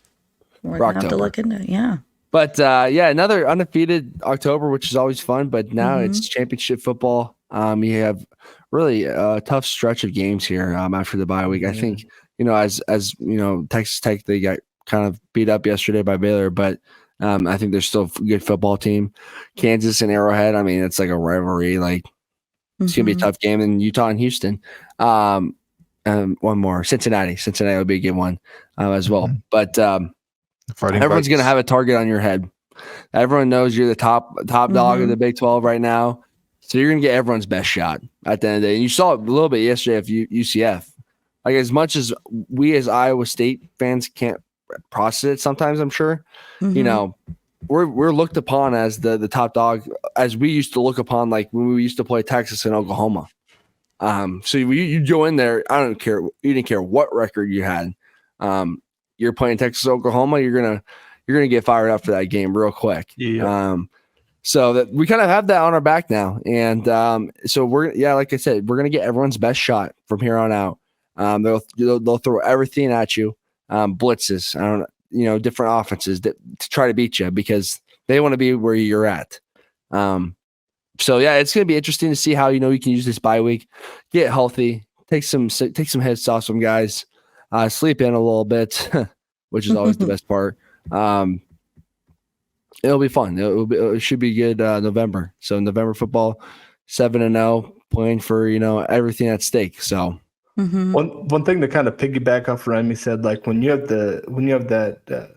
we're going to have to Rocktober. look into it. Yeah. But another undefeated October, which is always fun. But now it's championship football. You have really a tough stretch of games here after the bye week. I think, as Texas Tech, they got kind of beat up yesterday by Baylor, but I think they're still a good football team. Kansas and Arrowhead, I mean, it's like a rivalry. Like, it's going to be a tough game. And Utah and Houston. And one more, Cincinnati. Cincinnati will be a good one as well. But everyone's going to have a target on your head. Everyone knows you're the top dog of the Big 12 right now. So you're going to get everyone's best shot at the end of the day. And you saw it a little bit yesterday of UCF. Like, as much as we as Iowa State fans can't process it sometimes, I'm sure, we're looked upon as the top dog, as we used to look upon, like when we used to play Texas and Oklahoma. So you go in there, I don't care. You didn't care what record you had. You're playing Texas, Oklahoma. You're gonna get fired up for that game real quick. Yeah. So that we kind of have that on our back now, and so like I said, we're gonna get everyone's best shot from here on out. They'll throw everything at you, blitzes. I don't different offenses to try to beat you because they want to be where you're at. So yeah, it's gonna be interesting to see how you can use this bye week, get healthy, take some hits off some guys, sleep in a little bit, which is always the best part. It'll be fun. It should be good November. So November football, 7-0, playing for everything at stake. So one thing to kind of piggyback off Remy said, like when you have that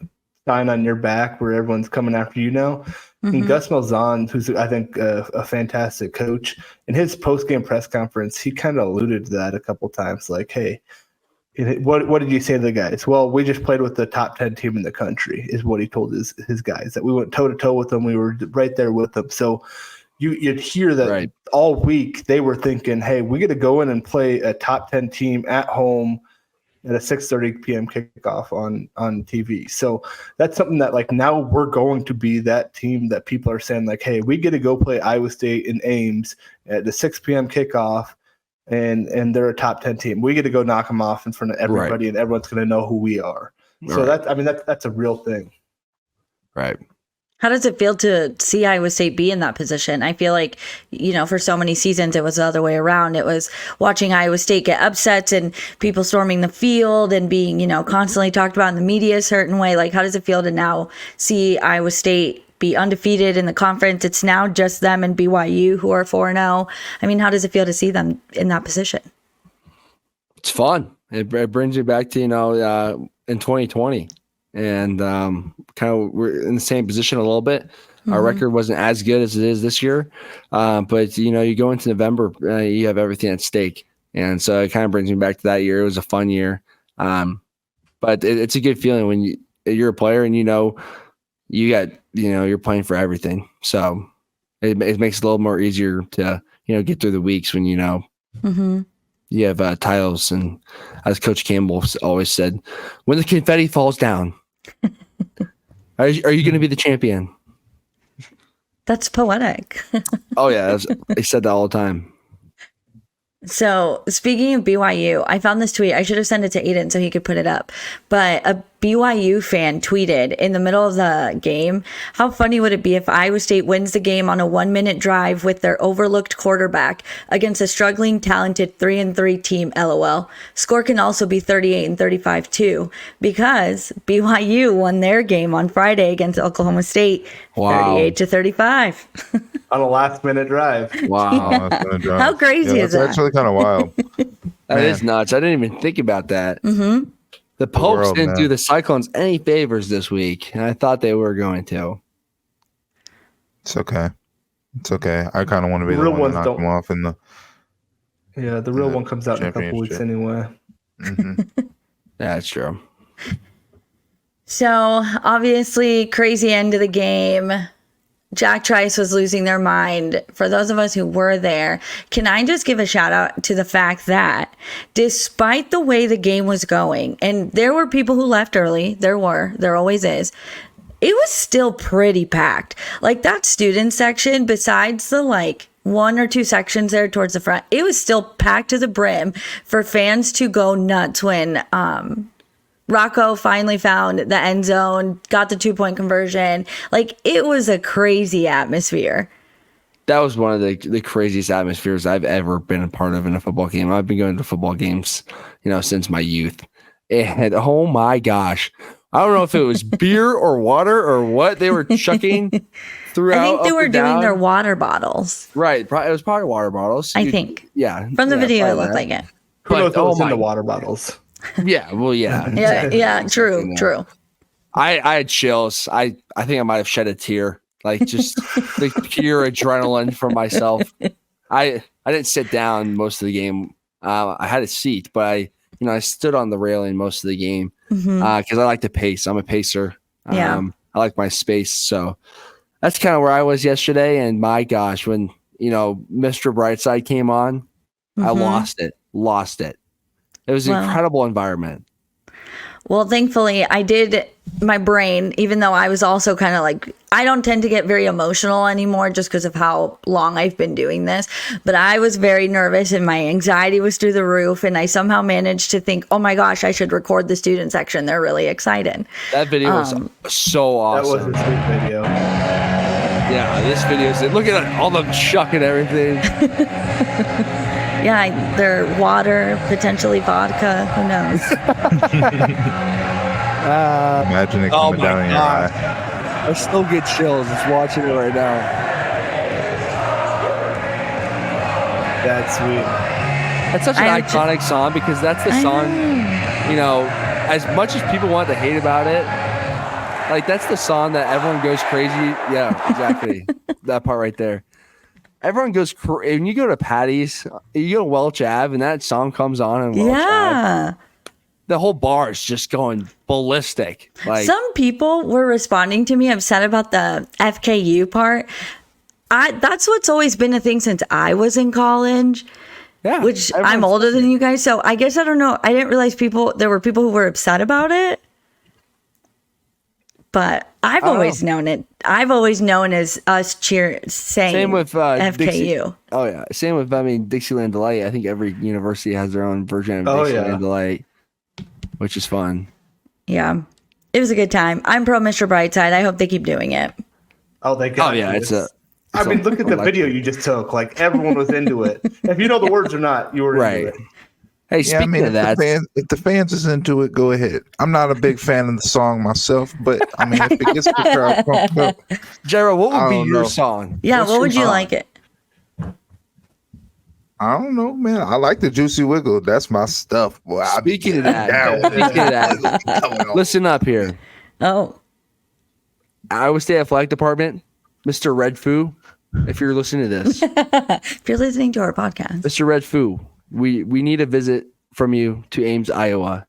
sign on your back where everyone's coming after you now. And Gus Malzahn, who's I think a fantastic coach, in his post-game press conference, he kind of alluded to that a couple times. Like, hey, what did you say to the guys? Well, we just played with the top 10 team in the country, is what he told his guys. That we went toe to toe with them. We were right there with them. So you'd hear that all week they were thinking, hey, we get to go in and play a top 10 team at home at a 6:30 p.m. kickoff on TV. So that's something that, like, now we're going to be that team that people are saying, like, hey, we get to go play Iowa State in Ames at the 6 p.m. kickoff, and they're a top 10 team. We get to go knock them off in front of everybody, and everyone's going to know who we are. So that's a real thing. Right. How does it feel to see Iowa State be in that position? I feel like, for so many seasons, it was the other way around. It was watching Iowa State get upset and people storming the field and being, constantly talked about in the media a certain way. Like, how does it feel to now see Iowa State be undefeated in the conference? It's now just them and BYU who are 4-0. I mean, how does it feel to see them in that position? It's fun. It brings you back to, in 2020. And kind of we're in the same position a little bit. Our record wasn't as good as it is this year, but you go into November, you have everything at stake, and so it kind of brings me back to that year. It was a fun year, but it's a good feeling when you're a player and you're playing for everything. So it makes it a little more easier to get through the weeks when you have titles, and as Coach Campbell always said, when the confetti falls down, are you going to be the champion? That's poetic. Oh yeah, I said that all the time. So speaking of BYU, I found this tweet. I should have sent it to Aiden so he could put it up. But a BYU fan tweeted in the middle of the game, how funny would it be if Iowa State wins the game on a 1-minute drive with their overlooked quarterback against a struggling, talented 3-3 team, LOL. Score can also be 38-35 too, because BYU won their game on Friday against Oklahoma State, 38-35. On a last-minute drive. Wow. Drive. How crazy is that? That's actually kind of wild. That is nuts. I didn't even think about that. The Popes didn't do the Cyclones any favors this week, and I thought they were going to. It's okay. I kind of want to be the one to knock them off in the. Yeah, the real one comes out in a couple weeks anyway. Yeah, that's true. So obviously, crazy end of the game. Jack Trice was losing their mind. For those of us who were there, can I just give a shout out to the fact that despite the way the game was going, and there were people who left early, there always is, it was still pretty packed. Like, that student section, besides the one or two sections there towards the front. It was still packed to the brim for fans to go nuts when Rocco finally found the end zone, got the 2-point conversion. Like, it was a crazy atmosphere. That was one of the craziest atmospheres I've ever been a part of in a football game. I've been going to football games, since my youth. And oh my gosh, I don't know if it was beer or water or what they were chucking throughout. I think they were doing their water bottles. Right. It was probably water bottles. I think. Yeah. From the video, it looked like it. Who knows what's in the water bottles? Yeah. Well, yeah. Yeah. True. I had chills. I think I might have shed a tear. Like, just the pure adrenaline from myself. I didn't sit down most of the game. I had a seat, but I stood on the railing most of the game because I like to pace. I'm a pacer. I like my space. So that's kind of where I was yesterday. And my gosh, when, Mr. Brightside came on, I lost it. It was an incredible environment. Well, thankfully, my brain, even though I was also kind of like, I don't tend to get very emotional anymore just because of how long I've been doing this. But I was very nervous and my anxiety was through the roof. And I somehow managed to think, oh my gosh, I should record the student section. They're really excited. That video was so awesome. That was a sweet video. Yeah, this video is, look at all them chucking everything. Yeah, their water, potentially vodka. Who knows? Imagine it coming down in your eye. I still get chills just watching it right now. That's sweet. That's such an iconic song because that's the song, as much as people want to hate about it, like, that's the song that everyone goes crazy. Yeah, exactly. That part right there. Everyone goes crazy. When you go to Patty's, you go to Welch Ave, and that song comes on in Welch Ave. The whole bar is just going ballistic. Like, some people were responding to me upset about the FKU part. That's what's always been a thing since I was in college. Yeah, which I'm older than you guys, so I guess I don't know. I didn't realize there were people who were upset about it. But I've always known it. I've always known as us saying same with FKU. Dixie, oh yeah, same with Dixieland Delight. I think every university has their own version of Dixieland Delight, which is fun. Yeah, it was a good time. I'm pro Mr. Brightside. I hope they keep doing it. Oh, they got. Oh yeah, look at the video you just took. Like, everyone was into it. If you know the words or not, you were into it. Hey, speaking of that, if the fans is into it, go ahead. I'm not a big fan of the song myself, but I mean, if it gets the crowd pumped up, Jirehl, what would be your song? Yeah, what would you like it? I don't know, man. I like the Juicy Wiggle. That's my stuff. Boy, Speaking of that, listen up here. Oh, Iowa State Athletic Department, Mr. Red Foo, if you're listening to this, if you're listening to our podcast, Mr. Red Foo. We need a visit from you to Ames, Iowa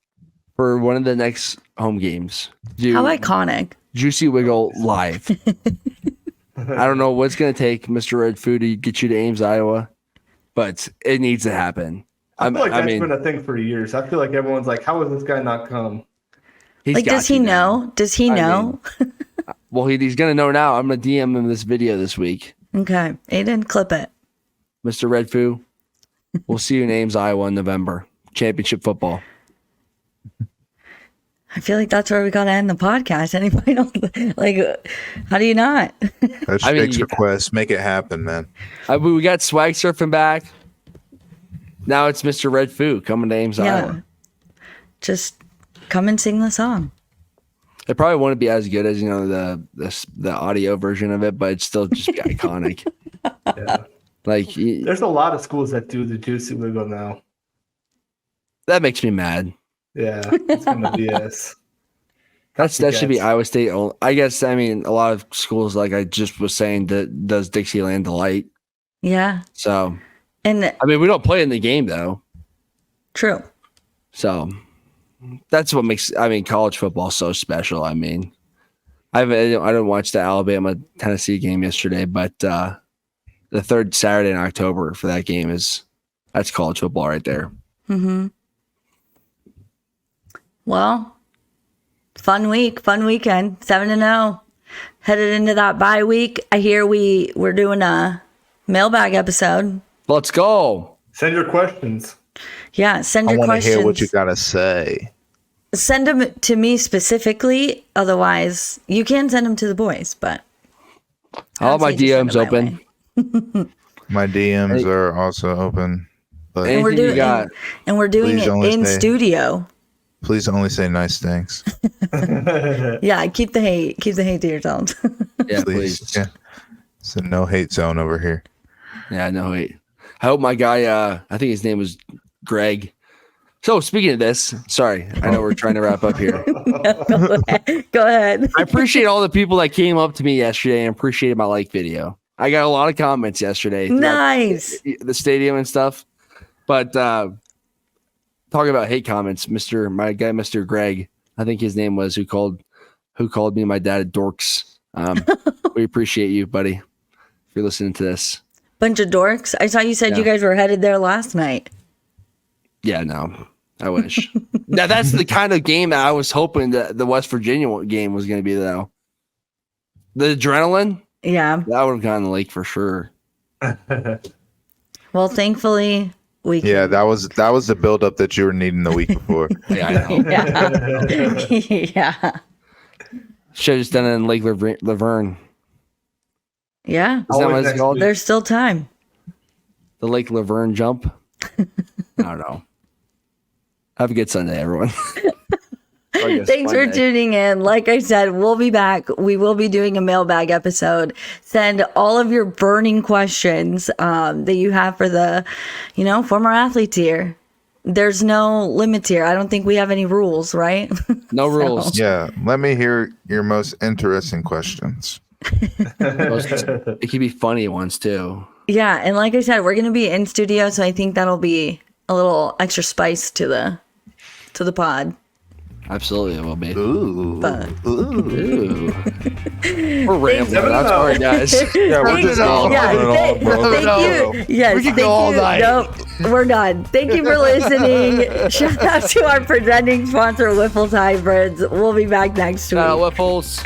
for one of the next home games. How iconic. Juicy Wiggle live. I don't know what's going to take Mr. Red Food to get you to Ames, Iowa, but it needs to happen. I feel like that's been a thing for years. I feel like everyone's like, how has this guy not come? Does he know? Does he know? Well, he's going to know now. I'm going to DM him this video this week. Okay. Aiden, clip it. Mr. Red Foo. We'll see you in Ames, Iowa in November. Championship football. I feel like that's where we got to end the podcast. Anybody know? Like, how do you not? That's Jake's request. Make it happen, man. We got Swag Surfing back. Now it's Mr. Red Foo coming to Ames, Iowa. Just come and sing the song. It probably won't be as good as the audio version of it, but it's still just iconic. Yeah. Like, there's a lot of schools that do the Juicy Wiggle now. That makes me mad. Yeah, it's gonna be us. That should be Iowa State. I guess. I mean, a lot of schools, like I just was saying, that does Dixieland Delight. Yeah. So, and I mean, we don't play in the game though. True. So that's what makes college football so special. I mean, I didn't watch the Alabama Tennessee game yesterday, but the third Saturday in October for that game that's college football right there. Mm-hmm. Well, fun weekend, 7-0, headed into that bye week. I hear we're doing a Mailbag episode. Let's go. Send your questions. Yeah, send I your want to questions. hear what you gotta say. Send them to me specifically. Otherwise, you can send them to the boys, but All my I'd say just DMs send them my open. way. My DMs are also open. But And we're Anything you doing got? and we're doing Please it only in say- studio. please only say nice things. Yeah, keep the hate. Keep the hate to yourselves. Yeah, Please. please. Yeah. It's a no hate zone over here. Yeah, no, wait. I hope my guy, I think his name was Greg. So speaking of this, sorry, I know we're trying to wrap up here. Go ahead. I appreciate all the people that came up to me yesterday and appreciated my like video. I got a lot of comments yesterday. throughout Nice. The stadium and stuff. But talking about hate comments, my guy, Mr. Greg, I think his name was who called me and my dad dorks. We appreciate you, buddy, if you're listening to this. Bunch of dorks. I saw you said you guys were headed there last night. Yeah, no, I wish. Now that's the kind of game that I was hoping that the West Virginia game was going to be, though. The adrenaline, Yeah. that would have gone to the lake for sure. Well, thankfully we. Yeah, that was the buildup that you were needing the week before. Yeah, I know. Yeah. Yeah. Should have just done it in Lake Laverne. Yeah. Is that what it's called? There's still time. The Lake Laverne jump? I don't know. Have a good Sunday, everyone. Thanks for tuning in. Like I said, we'll be back. We will be doing a mailbag episode. Send all of your burning questions that you have for the, former athletes here. There's no limits here. I don't think we have any rules, right? No rules. Yeah, let me hear your most interesting questions. It could be funny ones too. Yeah, and like I said, we're gonna be in studio, so I think that'll be a little extra spice to the pod. Absolutely, it will be. Ooh. Ooh. We're rambling. I'm sorry, guys. Yeah, we're just going on and on, bro. Thank you. Yes, We could thank go all you. night. Nope, we're done. Thank you for listening. Shout out to our presenting sponsor, Wyffels Hybrids. We'll be back next week. Wyffels.